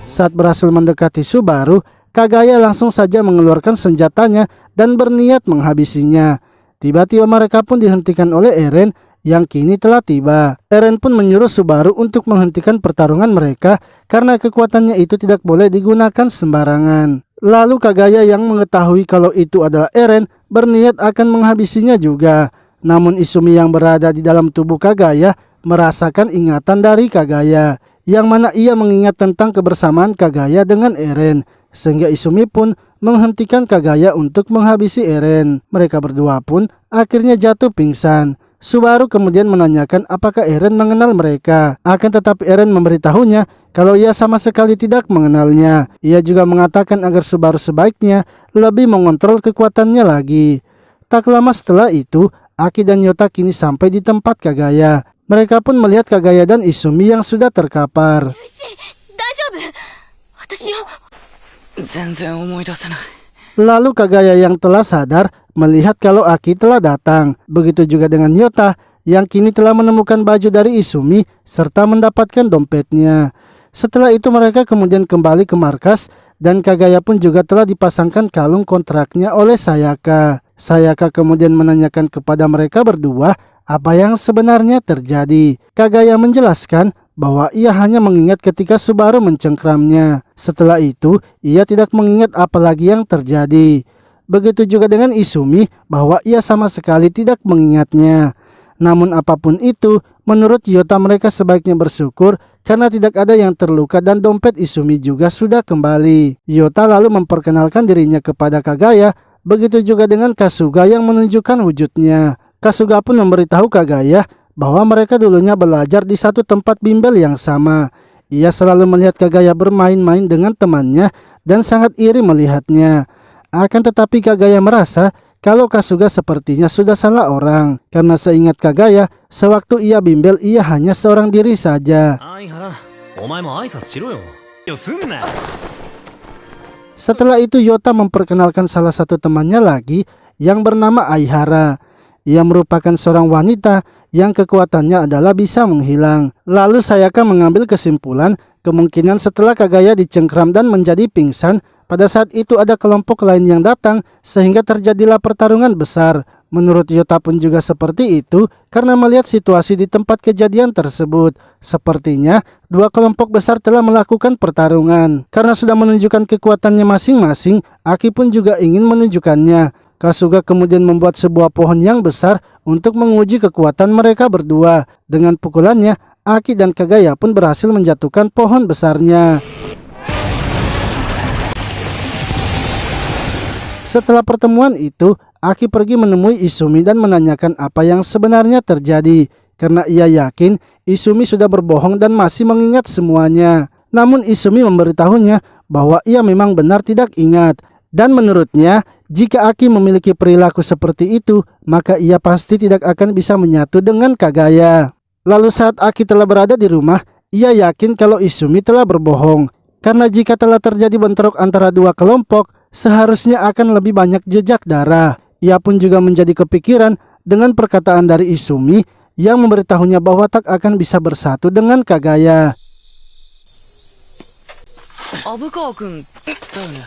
A: Saat berhasil mendekati Subaru, Kagaya langsung saja mengeluarkan senjatanya dan berniat menghabisinya. Tiba-tiba mereka pun dihentikan oleh Eren yang kini telah tiba. Eren pun menyuruh Subaru untuk menghentikan pertarungan mereka karena kekuatannya itu tidak boleh digunakan sembarangan. Lalu Kagaya yang mengetahui kalau itu adalah Eren berniat akan menghabisinya juga. Namun Izumi yang berada di dalam tubuh Kagaya merasakan ingatan dari Kagaya, yang mana ia mengingat tentang kebersamaan Kagaya dengan Eren, sehingga Izumi pun menghentikan Kagaya untuk menghabisi Eren. Mereka berdua pun akhirnya jatuh pingsan. Subaru kemudian menanyakan apakah Eren mengenal mereka. Akan tetapi Eren memberitahunya kalau ia sama sekali tidak mengenalnya. Ia juga mengatakan agar Subaru sebaiknya lebih mengontrol kekuatannya lagi. Tak lama setelah itu, Aki dan Yota kini sampai di tempat Kagaya. Mereka pun melihat Kagaya dan Izumi yang sudah terkapar.
E: 大丈夫？私を。
C: 全然思い出せない。
A: Lalu Kagaya yang telah sadar melihat kalau Aki telah datang. Begitu juga dengan Yota yang kini telah menemukan baju dari Izumi serta mendapatkan dompetnya. Setelah itu mereka kemudian kembali ke markas dan Kagaya pun juga telah dipasangkan kalung kontraknya oleh Sayaka. Sayaka kemudian menanyakan kepada mereka berdua apa yang sebenarnya terjadi. Kagaya menjelaskan bahwa ia hanya mengingat ketika Subaru mencengkramnya. Setelah itu, ia tidak mengingat apa lagi yang terjadi. Begitu juga dengan Izumi bahwa ia sama sekali tidak mengingatnya. Namun apapun itu, menurut Yota mereka sebaiknya bersyukur karena tidak ada yang terluka dan dompet Izumi juga sudah kembali. Yota lalu memperkenalkan dirinya kepada Kagaya, begitu juga dengan Kasuga yang menunjukkan wujudnya. Kasuga pun memberitahu Kagaya bahwa mereka dulunya belajar di satu tempat bimbel yang sama. Ia selalu melihat Kagaya bermain-main dengan temannya dan sangat iri melihatnya. Akan tetapi Kagaya merasa kalau Kasuga sepertinya sudah salah orang, karena seingat Kagaya, sewaktu ia bimbel ia hanya seorang diri saja. Setelah itu Yota memperkenalkan salah satu temannya lagi yang bernama Aihara. Ia merupakan seorang wanita yang kekuatannya adalah bisa menghilang. Lalu Sayaka mengambil kesimpulan kemungkinan setelah Kagaya dicengkram dan menjadi pingsan, pada saat itu ada kelompok lain yang datang sehingga terjadilah pertarungan besar. Menurut Yota pun juga seperti itu karena melihat situasi di tempat kejadian tersebut. Sepertinya dua kelompok besar telah melakukan pertarungan. Karena sudah menunjukkan kekuatannya masing-masing, Aki pun juga ingin menunjukkannya. Kasuga kemudian membuat sebuah pohon yang besar untuk menguji kekuatan mereka berdua. Dengan pukulannya, Aki dan Kagaya pun berhasil menjatuhkan pohon besarnya. Setelah pertemuan itu, Aki pergi menemui Izumi dan menanyakan apa yang sebenarnya terjadi. Karena ia yakin Izumi sudah berbohong dan masih mengingat semuanya. Namun Izumi memberitahunya bahwa ia memang benar tidak ingat. Dan menurutnya, jika Aki memiliki perilaku seperti itu, maka ia pasti tidak akan bisa menyatu dengan Kagaya. Lalu saat Aki telah berada di rumah, ia yakin kalau Izumi telah berbohong. Karena jika telah terjadi bentrok antara dua kelompok, seharusnya akan lebih banyak jejak darah. Ia pun juga menjadi kepikiran dengan perkataan dari Izumi yang memberitahunya bahwa tak akan bisa bersatu dengan Kagaya.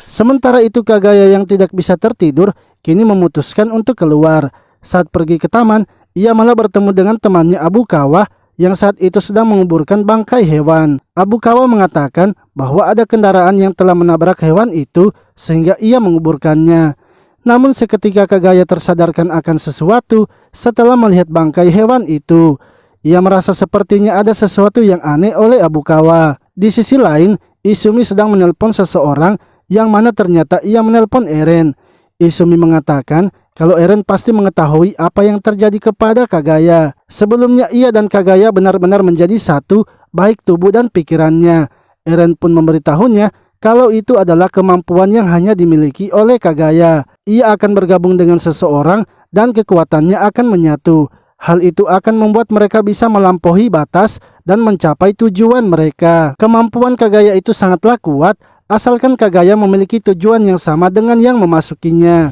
A: Sementara itu Kagaya yang tidak bisa tertidur kini memutuskan untuk keluar. Saat pergi ke taman, ia malah bertemu dengan temannya Abukawa yang saat itu sedang menguburkan bangkai hewan. Abukawa mengatakan bahwa ada kendaraan yang telah menabrak hewan itu sehingga ia menguburkannya. Namun seketika Kagaya tersadarkan akan sesuatu setelah melihat bangkai hewan itu. Ia merasa sepertinya ada sesuatu yang aneh oleh Abukawa. Di sisi lain, Izumi sedang menelpon seseorang yang mana ternyata ia menelpon Eren. Izumi mengatakan kalau Eren pasti mengetahui apa yang terjadi kepada Kagaya. Sebelumnya ia dan Kagaya benar-benar menjadi satu, baik tubuh dan pikirannya. Eren pun memberitahunya kalau itu adalah kemampuan yang hanya dimiliki oleh Kagaya. Ia akan bergabung dengan seseorang dan kekuatannya akan menyatu. Hal itu akan membuat mereka bisa melampaui batas dan mencapai tujuan mereka. Kemampuan Kagaya itu sangatlah kuat, asalkan Kagaya memiliki tujuan yang sama dengan yang memasukinya.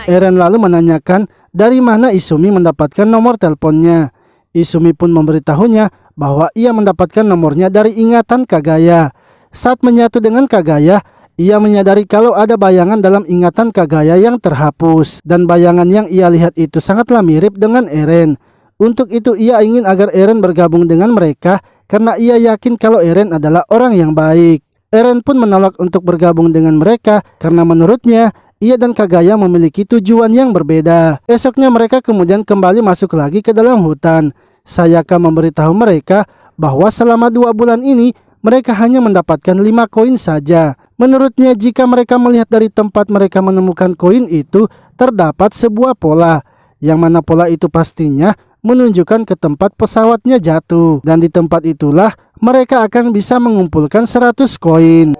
A: Eren lalu menanyakan dari mana Izumi mendapatkan nomor teleponnya. Izumi pun memberitahunya bahwa ia mendapatkan nomornya dari ingatan Kagaya. Saat menyatu dengan Kagaya, ia menyadari kalau ada bayangan dalam ingatan Kagaya yang terhapus. Dan bayangan yang ia lihat itu sangatlah mirip dengan Eren. Untuk itu ia ingin agar Eren bergabung dengan mereka karena ia yakin kalau Eren adalah orang yang baik. Eren pun menolak untuk bergabung dengan mereka karena menurutnya ia dan Kagaya memiliki tujuan yang berbeda. Esoknya mereka kemudian kembali masuk lagi ke dalam hutan. Sayaka memberitahu mereka bahwa selama 2 bulan ini mereka hanya mendapatkan 5 koin saja. Menurutnya jika mereka melihat dari tempat mereka menemukan koin itu terdapat sebuah pola, yang mana pola itu pastinya menunjukkan ke tempat pesawatnya jatuh. Dan di tempat itulah mereka akan bisa mengumpulkan 100 koin.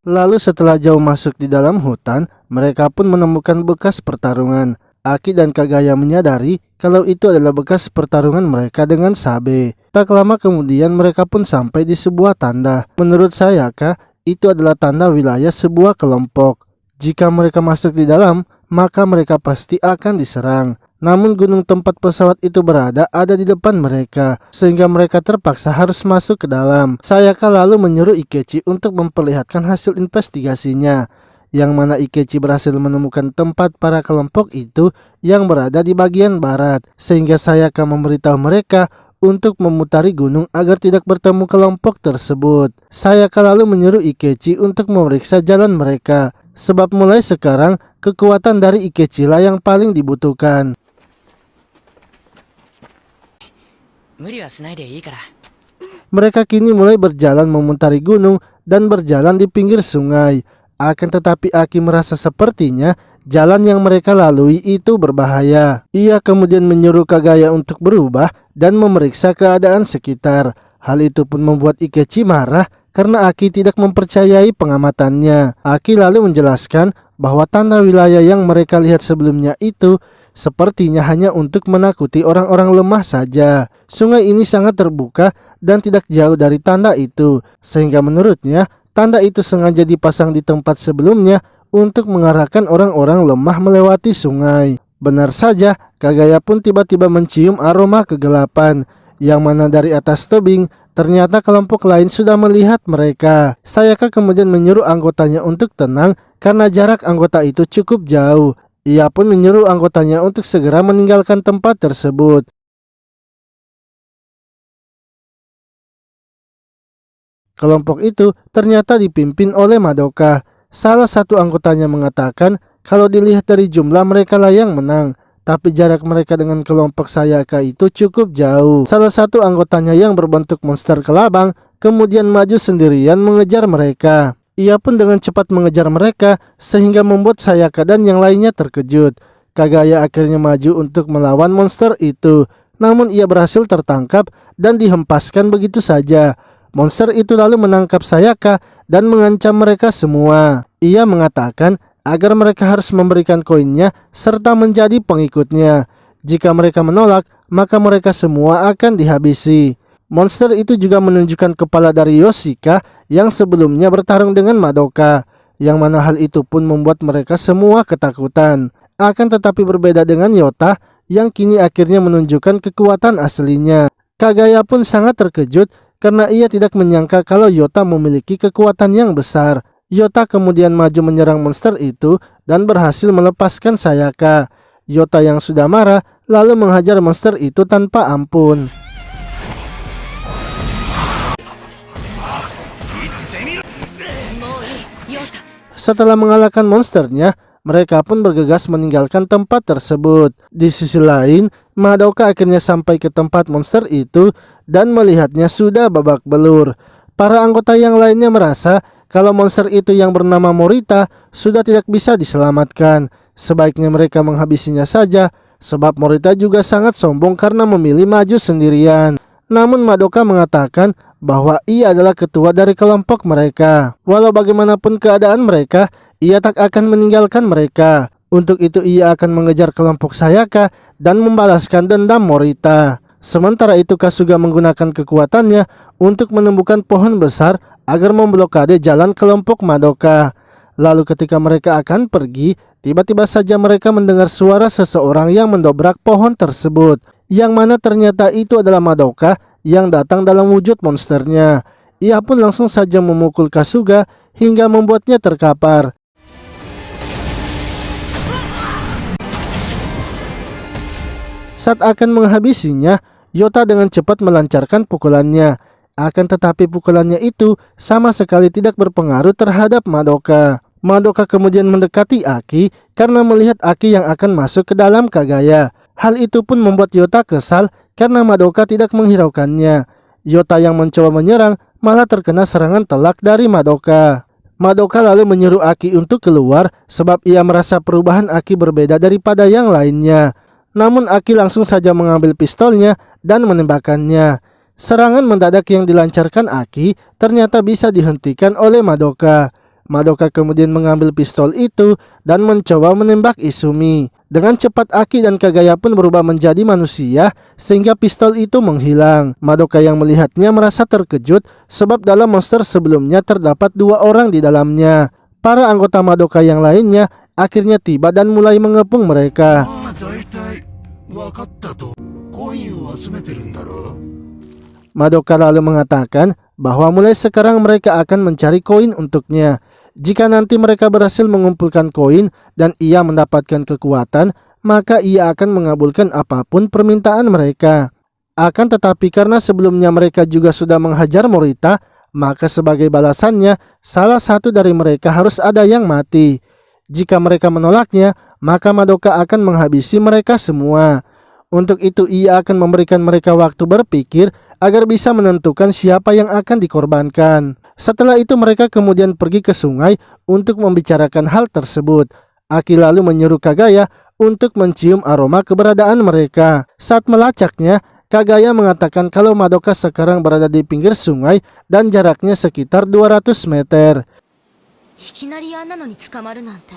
A: Lalu setelah jauh masuk di dalam hutan, mereka pun menemukan bekas pertarungan. Aki dan Kagaya menyadari kalau itu adalah bekas pertarungan mereka dengan Sabe. Tak lama kemudian mereka pun sampai di sebuah tanda. Menurut Sayaka, itu adalah tanda wilayah sebuah kelompok. Jika mereka masuk di dalam, maka mereka pasti akan diserang. Namun gunung tempat pesawat itu berada ada di depan mereka, sehingga mereka terpaksa harus masuk ke dalam. Sayaka lalu menyuruh Ikechi untuk memperlihatkan hasil investigasinya, yang mana Ikechi berhasil menemukan tempat para kelompok itu yang berada di bagian barat, sehingga Sayaka memberitahu mereka untuk memutari gunung agar tidak bertemu kelompok tersebut. Sayaka lalu menyuruh Ikechi untuk memeriksa jalan mereka, sebab mulai sekarang kekuatan dari Ikechi lah yang paling dibutuhkan.
C: 無理はしないでいいから。
A: Mereka kini mulai berjalan memutari gunung dan berjalan di pinggir sungai. Akan tetapi Aki merasa sepertinya jalan yang mereka lalui itu berbahaya. Ia kemudian menyuruh Kagaya untuk berubah dan memeriksa keadaan sekitar. Hal itu pun membuat Ikechi marah karena Aki tidak mempercayai pengamatannya. Aki lalu menjelaskan bahwa tanda wilayah yang mereka lihat sebelumnya itu sepertinya hanya untuk menakuti orang-orang lemah saja. Sungai ini sangat terbuka dan tidak jauh dari tanda itu, sehingga menurutnya tanda itu sengaja dipasang di tempat sebelumnya untuk mengarahkan orang-orang lemah melewati sungai. Benar saja, Kagaya pun tiba-tiba mencium aroma kegelapan, yang mana dari atas tebing ternyata kelompok lain sudah melihat mereka. Sayaka kemudian menyuruh anggotanya untuk tenang karena jarak anggota itu cukup jauh. Ia pun menyuruh anggotanya untuk segera meninggalkan tempat tersebut. Kelompok itu ternyata dipimpin oleh Madoka. Salah satu anggotanya mengatakan kalau dilihat dari jumlah mereka lah yang menang, tapi jarak mereka dengan kelompok Sayaka itu cukup jauh. Salah satu anggotanya yang berbentuk monster kelabang kemudian maju sendirian mengejar mereka. Ia pun dengan cepat mengejar mereka sehingga membuat Sayaka dan yang lainnya terkejut. Kagaya akhirnya maju untuk melawan monster itu, namun ia berhasil tertangkap dan dihempaskan begitu saja. Monster itu lalu menangkap Sayaka dan mengancam mereka semua. Ia mengatakan agar mereka harus memberikan koinnya serta menjadi pengikutnya. Jika mereka menolak, maka mereka semua akan dihabisi. Monster itu juga menunjukkan kepala dari Yoshika yang sebelumnya bertarung dengan Madoka, yang mana hal itu pun membuat mereka semua ketakutan. Akan tetapi berbeda dengan Yota yang kini akhirnya menunjukkan kekuatan aslinya. Kagaya pun sangat terkejut karena ia tidak menyangka kalau Yota memiliki kekuatan yang besar. Yota kemudian maju menyerang monster itu dan berhasil melepaskan Sayaka. Yota yang sudah marah lalu menghajar monster itu tanpa ampun. Setelah mengalahkan monsternya, mereka pun bergegas meninggalkan tempat tersebut. Di sisi lain, Madoka akhirnya sampai ke tempat monster itu dan melihatnya sudah babak belur. Para anggota yang lainnya merasa kalau monster itu yang bernama Morita sudah tidak bisa diselamatkan. Sebaiknya mereka menghabisinya saja, sebab Morita juga sangat sombong karena memilih maju sendirian. Namun Madoka mengatakan bahwa ia adalah ketua dari kelompok mereka. Walau bagaimanapun keadaan mereka, ia tak akan meninggalkan mereka. Untuk itu ia akan mengejar kelompok Sayaka dan membalaskan dendam Morita. Sementara itu Kasuga menggunakan kekuatannya untuk menumbuhkan pohon besar agar memblokade jalan kelompok Madoka. Lalu ketika mereka akan pergi, tiba-tiba saja mereka mendengar suara seseorang yang mendobrak pohon tersebut, yang mana ternyata itu adalah Madoka yang datang dalam wujud monsternya. Ia pun langsung saja memukul Kasuga hingga membuatnya terkapar. Saat akan menghabisinya, Yota dengan cepat melancarkan pukulannya. Akan tetapi pukulannya itu sama sekali tidak berpengaruh terhadap Madoka. Madoka kemudian mendekati Aki karena melihat Aki yang akan masuk ke dalam Kagaya. Hal itu pun membuat Yota kesal karena Madoka tidak menghiraukannya. Yota yang mencoba menyerang malah terkena serangan telak dari Madoka. Madoka lalu menyuruh Aki untuk keluar sebab ia merasa perubahan Aki berbeda daripada yang lainnya. Namun Aki langsung saja mengambil pistolnya dan menembakkannya. Serangan mendadak yang dilancarkan Aki ternyata bisa dihentikan oleh Madoka. Madoka kemudian mengambil pistol itu dan mencoba menembak Izumi. Dengan cepat Aki dan Kagaya pun berubah menjadi manusia sehingga pistol itu menghilang. Madoka yang melihatnya merasa terkejut sebab dalam monster sebelumnya terdapat 2 orang di dalamnya. Para anggota Madoka yang lainnya akhirnya tiba dan mulai mengepung mereka. Madoka lalu mengatakan bahwa mulai sekarang mereka akan mencari koin untuknya. Jika nanti mereka berhasil mengumpulkan koin dan ia mendapatkan kekuatan, maka ia akan mengabulkan apapun permintaan mereka. Akan tetapi karena sebelumnya mereka juga sudah menghajar Morita, maka sebagai balasannya salah satu dari mereka harus ada yang mati. Jika mereka menolaknya, maka Madoka akan menghabisi mereka semua. Untuk itu ia akan memberikan mereka waktu berpikir agar bisa menentukan siapa yang akan dikorbankan. Setelah itu mereka kemudian pergi ke sungai untuk membicarakan hal tersebut. Aki lalu menyuruh Kagaya untuk mencium aroma keberadaan mereka. Saat melacaknya, Kagaya mengatakan kalau Madoka sekarang berada di pinggir sungai dan jaraknya sekitar 200 meter.
E: いきなりあんなのに捕まるなんて。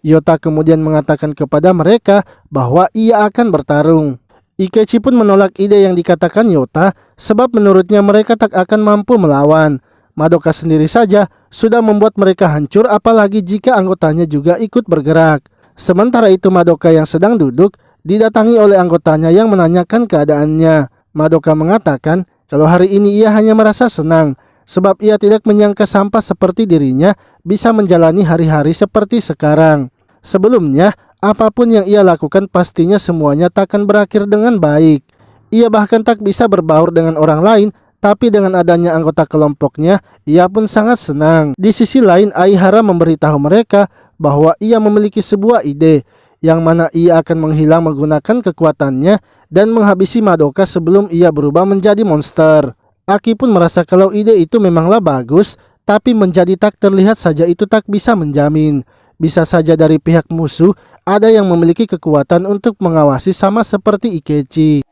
A: Yota kemudian mengatakan kepada mereka bahwa ia akan bertarung. Ikechi pun menolak ide yang dikatakan Yota sebab menurutnya mereka tak akan mampu melawan. Madoka sendiri saja sudah membuat mereka hancur, apalagi jika anggotanya juga ikut bergerak. Sementara itu Madoka yang sedang duduk didatangi oleh anggotanya yang menanyakan keadaannya. Madoka mengatakan kalau hari ini ia hanya merasa senang sebab ia tidak menyangka sampah seperti dirinya bisa menjalani hari-hari seperti sekarang. Sebelumnya, apapun yang ia lakukan pastinya semuanya takkan berakhir dengan baik. Ia bahkan tak bisa berbaur dengan orang lain, tapi dengan adanya anggota kelompoknya, ia pun sangat senang. Di sisi lain, Aihara memberitahu mereka bahwa ia memiliki sebuah ide, yang mana ia akan menghilang menggunakan kekuatannya dan menghabisi Madoka sebelum ia berubah menjadi monster. Aki pun merasa kalau ide itu memanglah bagus, tapi menjadi tak terlihat saja itu tak bisa menjamin. Bisa saja dari pihak musuh ada yang memiliki kekuatan untuk mengawasi sama seperti Ikechi.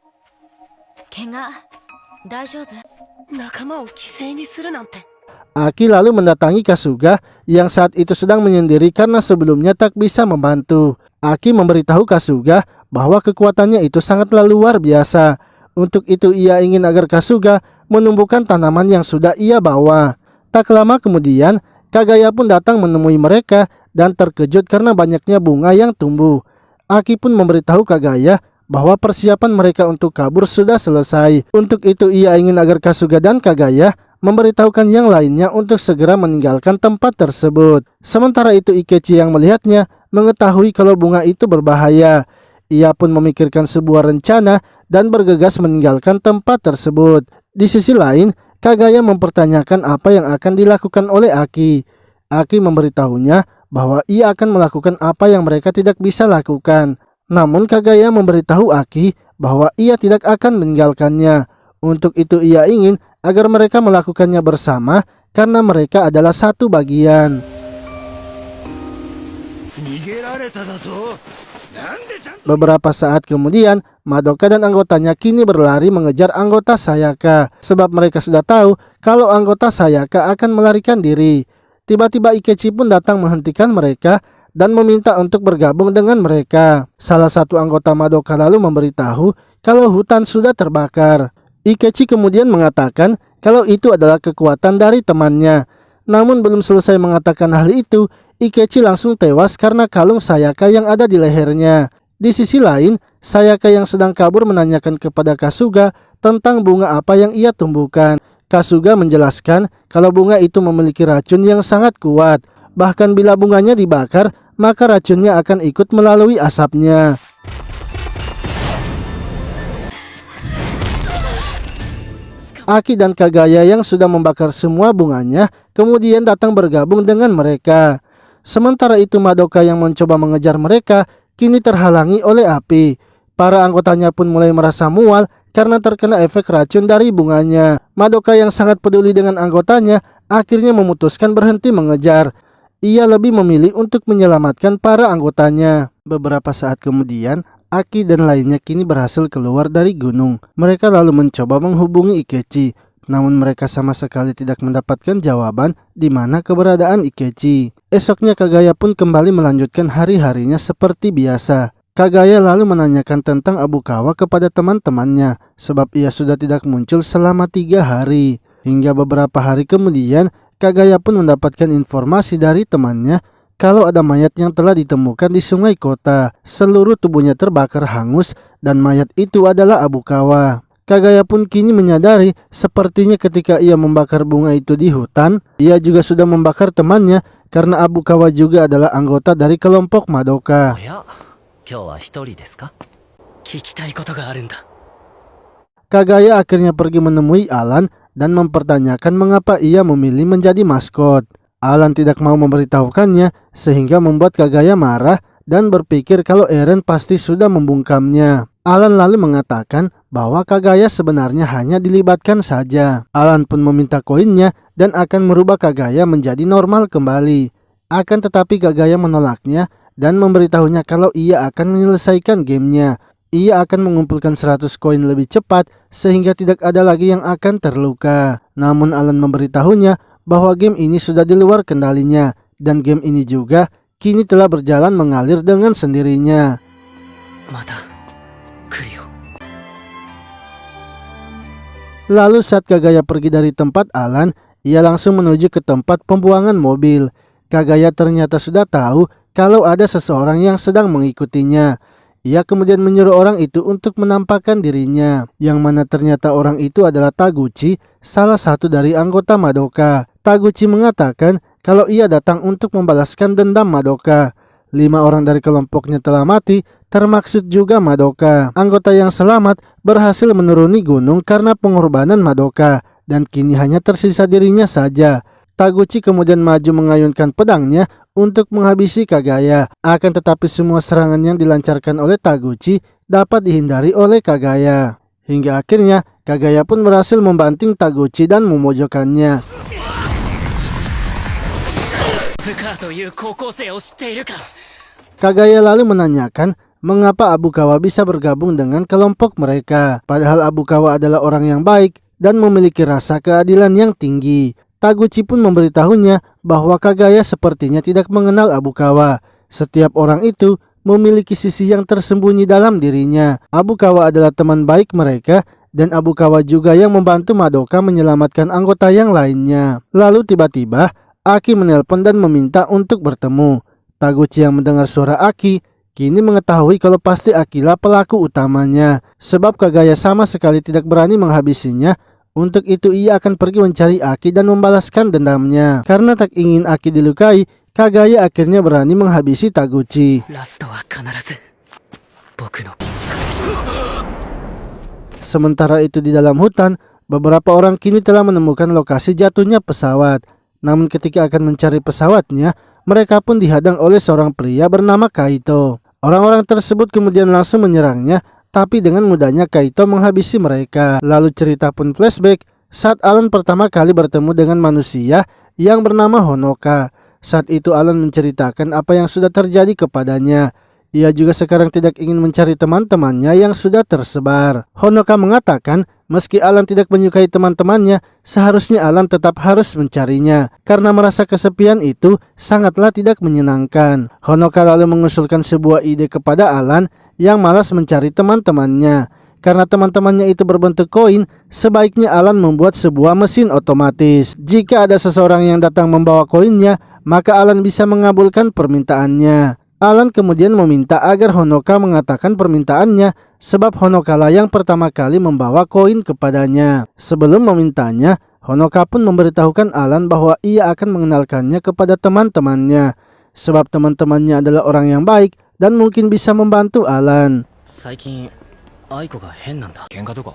E: 怪我大丈夫？
A: Aki lalu mendatangi Kasuga yang saat itu sedang menyendiri karena sebelumnya tak bisa membantu. Aki memberitahu Kasuga bahwa kekuatannya itu sangatlah luar biasa. Untuk itu ia ingin agar Kasuga menumbuhkan tanaman yang sudah ia bawa. Tak lama kemudian, Kagaya pun datang menemui mereka dan terkejut karena banyaknya bunga yang tumbuh. Aki pun memberitahu Kagaya bahwa persiapan mereka untuk kabur sudah selesai. Untuk itu ia ingin agar Kasuga dan Kagaya memberitahukan yang lainnya untuk segera meninggalkan tempat tersebut. Sementara itu Ikechi yang melihatnya mengetahui kalau bunga itu berbahaya. Ia pun memikirkan sebuah rencana dan bergegas meninggalkan tempat tersebut. Di sisi lain, Kagaya mempertanyakan apa yang akan dilakukan oleh Aki. Aki memberitahunya bahwa ia akan melakukan apa yang mereka tidak bisa lakukan. Namun Kagaya memberitahu Aki bahwa ia tidak akan meninggalkannya. Untuk itu ia ingin agar mereka melakukannya bersama karena mereka adalah satu bagian. Beberapa saat kemudian, Madoka dan anggotanya kini berlari mengejar anggota Sayaka sebab mereka sudah tahu kalau anggota Sayaka akan melarikan diri. Tiba-tiba Ikechi pun datang menghentikan mereka dan meminta untuk bergabung dengan mereka. Salah satu anggota Madoka lalu memberitahu kalau hutan sudah terbakar. Ikechi kemudian mengatakan kalau itu adalah kekuatan dari temannya. Namun belum selesai mengatakan hal itu, Ikechi langsung tewas karena kalung Sayaka yang ada di lehernya. Di sisi lain, Sayaka yang sedang kabur menanyakan kepada Kasuga tentang bunga apa yang ia tumbuhkan. Kasuga menjelaskan kalau bunga itu memiliki racun yang sangat kuat. Bahkan bila bunganya dibakar, maka racunnya akan ikut melalui asapnya. Aki dan Kagaya yang sudah membakar semua bunganya kemudian datang bergabung dengan mereka. Sementara itu Madoka yang mencoba mengejar mereka kini terhalangi oleh api. Para anggotanya pun mulai merasa mual karena terkena efek racun dari bunganya. Madoka yang sangat peduli dengan anggotanya akhirnya memutuskan berhenti mengejar. Ia lebih memilih untuk menyelamatkan para anggotanya. Beberapa saat kemudian, Aki dan lainnya kini berhasil keluar dari gunung. Mereka lalu mencoba menghubungi Ikechi. Namun mereka sama sekali tidak mendapatkan jawaban di mana keberadaan Ikechi. Esoknya Kagaya pun kembali melanjutkan hari-harinya seperti biasa. Kagaya lalu menanyakan tentang Abukawa kepada teman-temannya sebab ia sudah tidak muncul selama 3 hari. Hingga beberapa hari kemudian Kagaya pun mendapatkan informasi dari temannya kalau ada mayat yang telah ditemukan di sungai kota. Seluruh tubuhnya terbakar hangus dan mayat itu adalah Abukawa. Kagaya pun kini menyadari sepertinya ketika ia membakar bunga itu di hutan, ia juga sudah membakar temannya karena Abukawa juga adalah anggota dari kelompok Madoka.
F: おや今日は一人ですか？
C: 聞きたいことがあるんだ。
A: Kagaya akhirnya pergi menemui Alan dan mempertanyakan mengapa ia memilih menjadi maskot. Alan tidak mau memberitahukannya sehingga membuat Kagaya marah dan berpikir kalau Eren pasti sudah membungkamnya. Alan lalu mengatakan bahwa Kagaya sebenarnya hanya dilibatkan saja. Alan pun meminta koinnya dan akan merubah Kagaya menjadi normal kembali. Akan tetapi Kagaya menolaknya dan memberitahunya kalau ia akan menyelesaikan gamenya. Ia akan mengumpulkan 100 koin lebih cepat sehingga tidak ada lagi yang akan terluka. Namun Alan memberitahunya bahwa game ini sudah di luar kendalinya dan game ini juga kini telah berjalan mengalir dengan sendirinya.
C: また来るよ。
A: Lalu saat Kagaya pergi dari tempat Alan, ia langsung menuju ke tempat pembuangan mobil. Kagaya ternyata sudah tahu kalau ada seseorang yang sedang mengikutinya. Ia kemudian menyuruh orang itu untuk menampakkan dirinya, yang mana ternyata orang itu adalah Taguchi, salah satu dari anggota Madoka. Taguchi mengatakan kalau ia datang untuk membalaskan dendam Madoka. 5 orang dari kelompoknya telah mati, termaksud juga Madoka. Anggota yang selamat berhasil menuruni gunung karena pengorbanan Madoka, dan kini hanya tersisa dirinya saja. Taguchi kemudian maju mengayunkan pedangnya untuk menghabisi Kagaya. Akan tetapi semua serangan yang dilancarkan oleh Taguchi dapat dihindari oleh Kagaya. Hingga akhirnya Kagaya pun berhasil membanting Taguchi dan memojokkannya.
C: 部下という高校生を知っているか。
A: Kagaya lalu menanyakan mengapa Abukawa bisa bergabung dengan kelompok mereka. Padahal Abukawa adalah orang yang baik dan memiliki rasa keadilan yang tinggi. Taguchi pun memberitahunya bahwa Kagaya sepertinya tidak mengenal Abukawa. Setiap orang itu memiliki sisi yang tersembunyi dalam dirinya. Abukawa adalah teman baik mereka dan Abukawa juga yang membantu Madoka menyelamatkan anggota yang lainnya. Lalu tiba-tiba Aki menelpon dan meminta untuk bertemu. Taguchi yang mendengar suara Aki kini mengetahui kalau pasti Akilah pelaku utamanya. Sebab Kagaya sama sekali tidak berani menghabisinya. Untuk itu ia akan pergi mencari Aki dan membalaskan dendamnya. Karena tak ingin Aki dilukai, Kagaya akhirnya berani menghabisi Taguchi.
C: ラストは必ず僕の。
A: Sementara itu di dalam hutan, beberapa orang kini telah menemukan lokasi jatuhnya pesawat. Namun ketika akan mencari pesawatnya, mereka pun dihadang oleh seorang pria bernama Kaito. Orang-orang tersebut kemudian langsung menyerangnya, tapi dengan mudahnya Kaito menghabisi mereka. Lalu cerita pun flashback saat Alan pertama kali bertemu dengan manusia yang bernama Honoka. Saat itu Alan menceritakan apa yang sudah terjadi kepadanya. Ia juga sekarang tidak ingin mencari teman-temannya yang sudah tersebar. Honoka mengatakan meski Alan tidak menyukai teman-temannya, seharusnya Alan tetap harus mencarinya. Karena merasa kesepian itu sangatlah tidak menyenangkan. Honoka lalu mengusulkan sebuah ide kepada Alan yang malas mencari teman-temannya. Karena teman-temannya itu berbentuk koin, sebaiknya Alan membuat sebuah mesin otomatis. Jika ada seseorang yang datang membawa koinnya, maka Alan bisa mengabulkan permintaannya. Alan kemudian meminta agar Honoka mengatakan permintaannya, sebab Honoka lah yang pertama kali membawa koin kepadanya. Sebelum memintanya, Honoka pun memberitahukan Alan bahwa ia akan mengenalkannya kepada teman-temannya, sebab teman-temannya adalah orang yang baik dan mungkin bisa membantu Alan.
C: 最近愛子が変なんだ。喧嘩とか。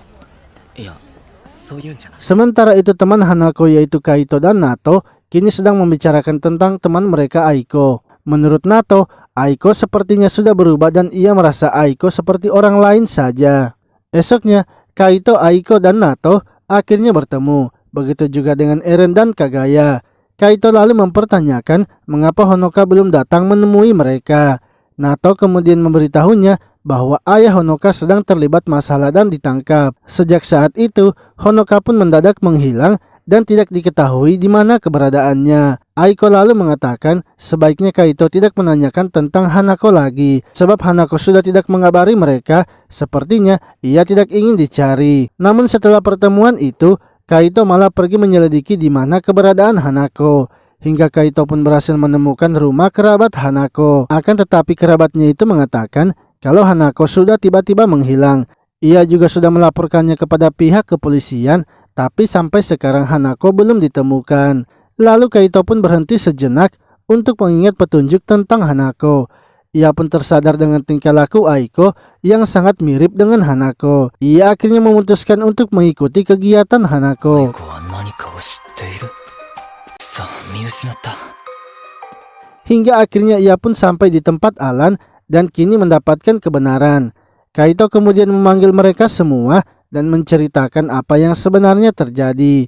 C: いや、そういうんじゃない。
A: Sementara itu teman Hanako yaitu Kaito dan Nato kini sedang membicarakan tentang teman mereka Aiko. Menurut Nato, Aiko sepertinya sudah berubah dan ia merasa Aiko seperti orang lain saja. Esoknya, Kaito, Aiko, dan Nato akhirnya bertemu. Begitu juga dengan Eren dan Kagaya. Kaito lalu mempertanyakan mengapa Honoka belum datang menemui mereka. Nato kemudian memberitahunya bahwa ayah Honoka sedang terlibat masalah dan ditangkap. Sejak saat itu, Honoka pun mendadak menghilang dan tidak diketahui di mana keberadaannya. Aiko lalu mengatakan sebaiknya Kaito tidak menanyakan tentang Hanako lagi, sebab Hanako sudah tidak mengabari mereka, sepertinya ia tidak ingin dicari. Namun setelah pertemuan itu, Kaito malah pergi menyelidiki di mana keberadaan Hanako. Hingga Kaito pun berhasil menemukan rumah kerabat Hanako. Akan tetapi kerabatnya itu mengatakan kalau Hanako sudah tiba-tiba menghilang. Ia juga sudah melaporkannya kepada pihak kepolisian, tapi sampai sekarang Hanako belum ditemukan. Lalu Kaito pun berhenti sejenak untuk mengingat petunjuk tentang Hanako. Ia pun tersadar dengan tingkah laku Aiko yang sangat mirip dengan Hanako. Ia akhirnya memutuskan untuk mengikuti kegiatan Hanako.
C: 子は何かを知っている。さあ、見失った。
A: Hingga akhirnya ia pun sampai di tempat Alan dan kini mendapatkan kebenaran. Kaito kemudian memanggil mereka semua dan menceritakan apa yang sebenarnya terjadi.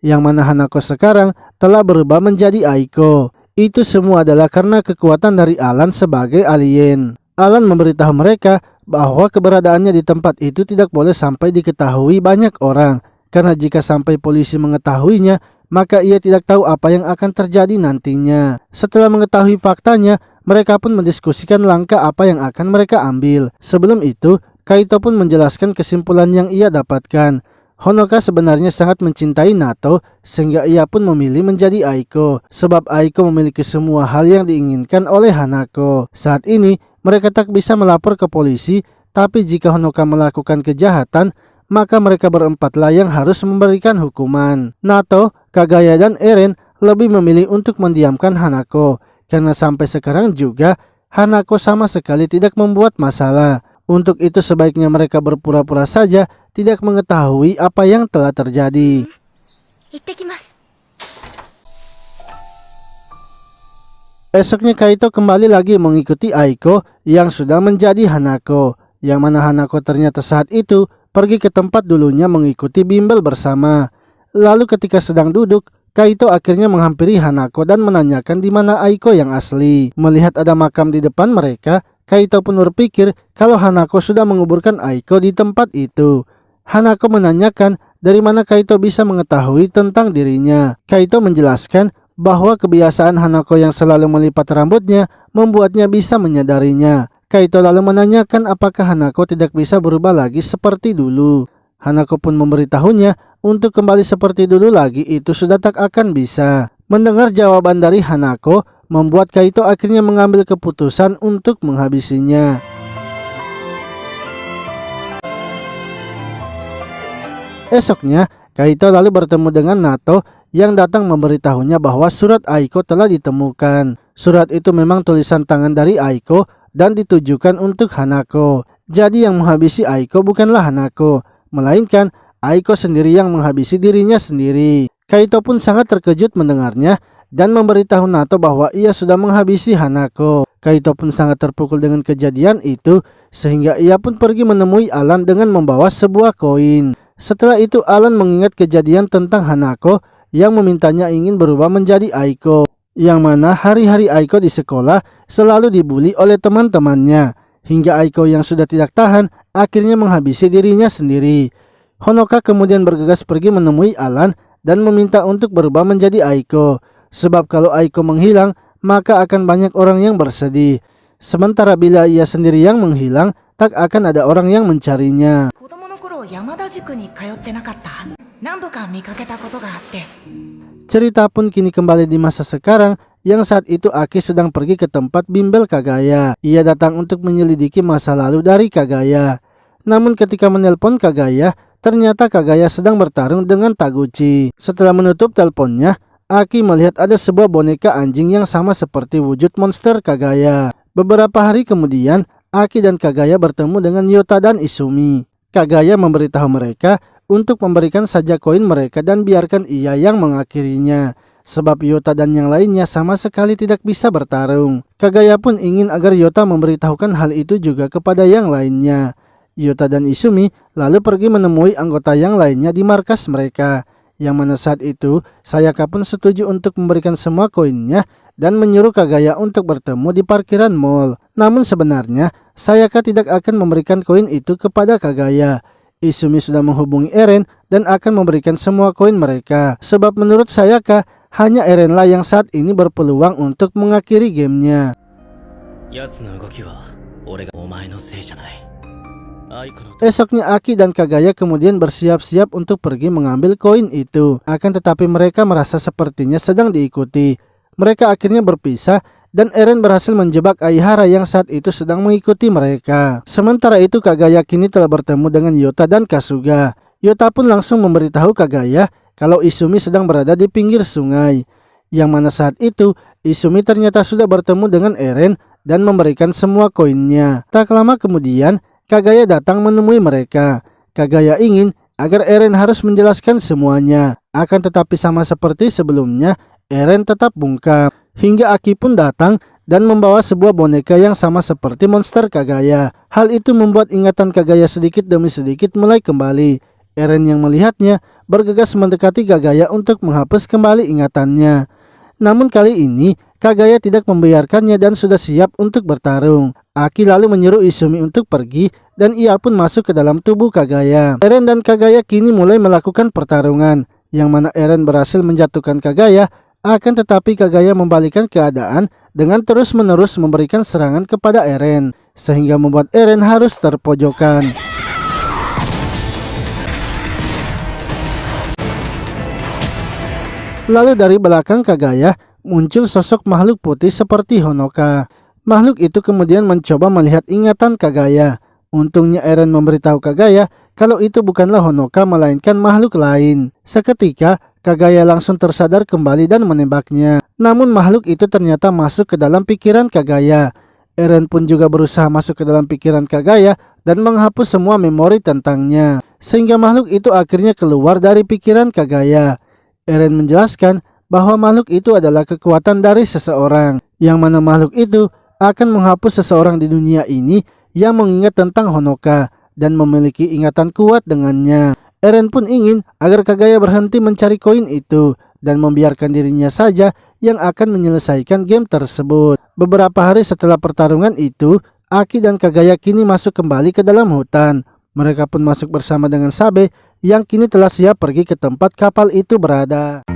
A: Yang mana Hanako sekarang telah berubah menjadi Aiko. Itu semua adalah karena kekuatan dari Alan sebagai alien. Alan memberitahu mereka bahwa keberadaannya di tempat itu tidak boleh sampai diketahui banyak orang. Karena jika sampai polisi mengetahuinya, maka ia tidak tahu apa yang akan terjadi nantinya. Setelah mengetahui faktanya, mereka pun mendiskusikan langkah apa yang akan mereka ambil. Sebelum itu, Kaito pun menjelaskan kesimpulan yang ia dapatkan. Honoka sebenarnya sangat mencintai Nato, sehingga ia pun memilih menjadi Aiko. Sebab Aiko memiliki semua hal yang diinginkan oleh Hanako. Saat ini, mereka tak bisa melapor ke polisi, tapi jika Honoka melakukan kejahatan, maka mereka berempatlah yang harus memberikan hukuman. Nato, Kagaya dan Eren lebih memilih untuk mendiamkan Hanako karena sampai sekarang juga Hanako sama sekali tidak membuat masalah. Untuk itu sebaiknya mereka berpura-pura saja tidak mengetahui apa yang telah terjadi.
E: 行ってきます。
A: Esoknya Kaito kembali lagi mengikuti Aiko yang sudah menjadi Hanako, yang mana Hanako ternyata saat itu pergi ke tempat dulunya mengikuti bimbel bersama. Lalu ketika sedang duduk, Kaito akhirnya menghampiri Hanako dan menanyakan di mana Aiko yang asli. Melihat ada makam di depan mereka, Kaito pun berpikir kalau Hanako sudah menguburkan Aiko di tempat itu. Hanako menanyakan dari mana Kaito bisa mengetahui tentang dirinya. Kaito menjelaskan bahwa kebiasaan Hanako yang selalu melipat rambutnya membuatnya bisa menyadarinya. Kaito lalu menanyakan apakah Hanako tidak bisa berubah lagi seperti dulu. Hanako pun memberitahunya untuk kembali seperti dulu lagi itu sudah tak akan bisa. Mendengar jawaban dari Hanako membuat Kaito akhirnya mengambil keputusan untuk menghabisinya. Esoknya, Kaito lalu bertemu dengan Nato yang datang memberitahunya bahwa surat Aiko telah ditemukan. Surat itu memang tulisan tangan dari Aiko dan ditujukan untuk Hanako. Jadi yang menghabisi Aiko bukanlah Hanako, melainkan Aiko sendiri yang menghabisi dirinya sendiri. Kaito pun sangat terkejut mendengarnya dan memberitahu Nato bahwa ia sudah menghabisi Hanako. Kaito pun sangat terpukul dengan kejadian itu sehingga ia pun pergi menemui Alan dengan membawa sebuah koin. Setelah itu Alan mengingat kejadian tentang Hanako yang memintanya ingin berubah menjadi Aiko. Yang mana hari-hari Aiko di sekolah selalu dibully oleh teman-temannya. Hingga Aiko yang sudah tidak tahan akhirnya menghabisi dirinya sendiri. Honoka kemudian bergegas pergi menemui Alan dan meminta untuk berubah menjadi Aiko. Sebab kalau Aiko menghilang maka akan banyak orang yang bersedih. Sementara bila ia sendiri yang menghilang tak akan ada orang yang mencarinya.
G: 子供の頃山田塾に通ってなかった。何度か見かけたことがあって。
A: Cerita pun kini kembali di masa sekarang yang saat itu Aki sedang pergi ke tempat bimbel Kagaya. Ia datang untuk menyelidiki masa lalu dari Kagaya. Namun ketika menelpon Kagaya, ternyata Kagaya sedang bertarung dengan Taguchi. Setelah menutup teleponnya, Aki melihat ada sebuah boneka anjing yang sama seperti wujud monster Kagaya. Beberapa hari kemudian, Aki dan Kagaya bertemu dengan Yota dan Izumi. Kagaya memberitahu mereka untuk memberikan saja koin mereka dan biarkan ia yang mengakhirinya. Sebab Yota dan yang lainnya sama sekali tidak bisa bertarung. Kagaya pun ingin agar Yota memberitahukan hal itu juga kepada yang lainnya. Yota dan Izumi lalu pergi menemui anggota yang lainnya di markas mereka. Yang mana saat itu Sayaka pun setuju untuk memberikan semua koinnya dan menyuruh Kagaya untuk bertemu di parkiran mall. Namun sebenarnya Sayaka tidak akan memberikan koin itu kepada Kagaya. Izumi sudah menghubungi Eren dan akan memberikan semua koin mereka. Sebab menurut Sayaka hanya Erenlah yang saat ini berpeluang untuk mengakhiri gamenya.
C: 奴の動きは俺がお前のせいじゃない。Aiko no
A: Esoknya Aki dan Kagaya kemudian bersiap-siap untuk pergi mengambil koin itu. Akan tetapi mereka merasa sepertinya sedang diikuti. Mereka akhirnya berpisah dan Eren berhasil menjebak Aihara yang saat itu sedang mengikuti mereka. Sementara itu Kagaya kini telah bertemu dengan Yota dan Kasuga. Yota pun langsung memberitahu Kagaya kalau Izumi sedang berada di pinggir sungai. Yang mana saat itu Izumi ternyata sudah bertemu dengan Eren dan memberikan semua koinnya. Tak lama kemudian, Kagaya datang menemui mereka. Kagaya ingin agar Eren harus menjelaskan semuanya. Akan tetapi sama seperti sebelumnya, Eren tetap bungkam. Hingga Aki pun datang dan membawa sebuah boneka yang sama seperti monster Kagaya. Hal itu membuat ingatan Kagaya sedikit demi sedikit mulai kembali. Eren yang melihatnya bergegas mendekati Kagaya untuk menghapus kembali ingatannya. Namun kali ini Kagaya tidak membiarkannya dan sudah siap untuk bertarung. Aki lalu menyuruh Izumi untuk pergi dan ia pun masuk ke dalam tubuh Kagaya. Eren dan Kagaya kini mulai melakukan pertarungan, yang mana Eren berhasil menjatuhkan Kagaya, akan tetapi Kagaya membalikan keadaan dengan terus-menerus memberikan serangan kepada Eren, sehingga membuat Eren harus terpojokan. Lalu dari belakang Kagaya muncul sosok makhluk putih seperti Honoka. Makhluk itu kemudian mencoba melihat ingatan Kagaya. Untungnya Eren memberitahu Kagaya kalau itu bukanlah Honoka melainkan makhluk lain. Seketika Kagaya langsung tersadar kembali dan menembaknya. Namun makhluk itu ternyata masuk ke dalam pikiran Kagaya. Eren pun juga berusaha masuk ke dalam pikiran Kagaya dan menghapus semua memori tentangnya, sehingga makhluk itu akhirnya keluar dari pikiran Kagaya. Eren menjelaskan bahwa makhluk itu adalah kekuatan dari seseorang, yang mana makhluk itu akan menghapus seseorang di dunia ini yang mengingat tentang Honoka dan memiliki ingatan kuat dengannya. Eren pun ingin agar Kagaya berhenti mencari koin itu dan membiarkan dirinya saja yang akan menyelesaikan game tersebut. Beberapa hari setelah pertarungan itu, Aki dan Kagaya kini masuk kembali ke dalam hutan. Mereka pun masuk bersama dengan Sabe yang kini telah siap pergi ke tempat kapal itu berada.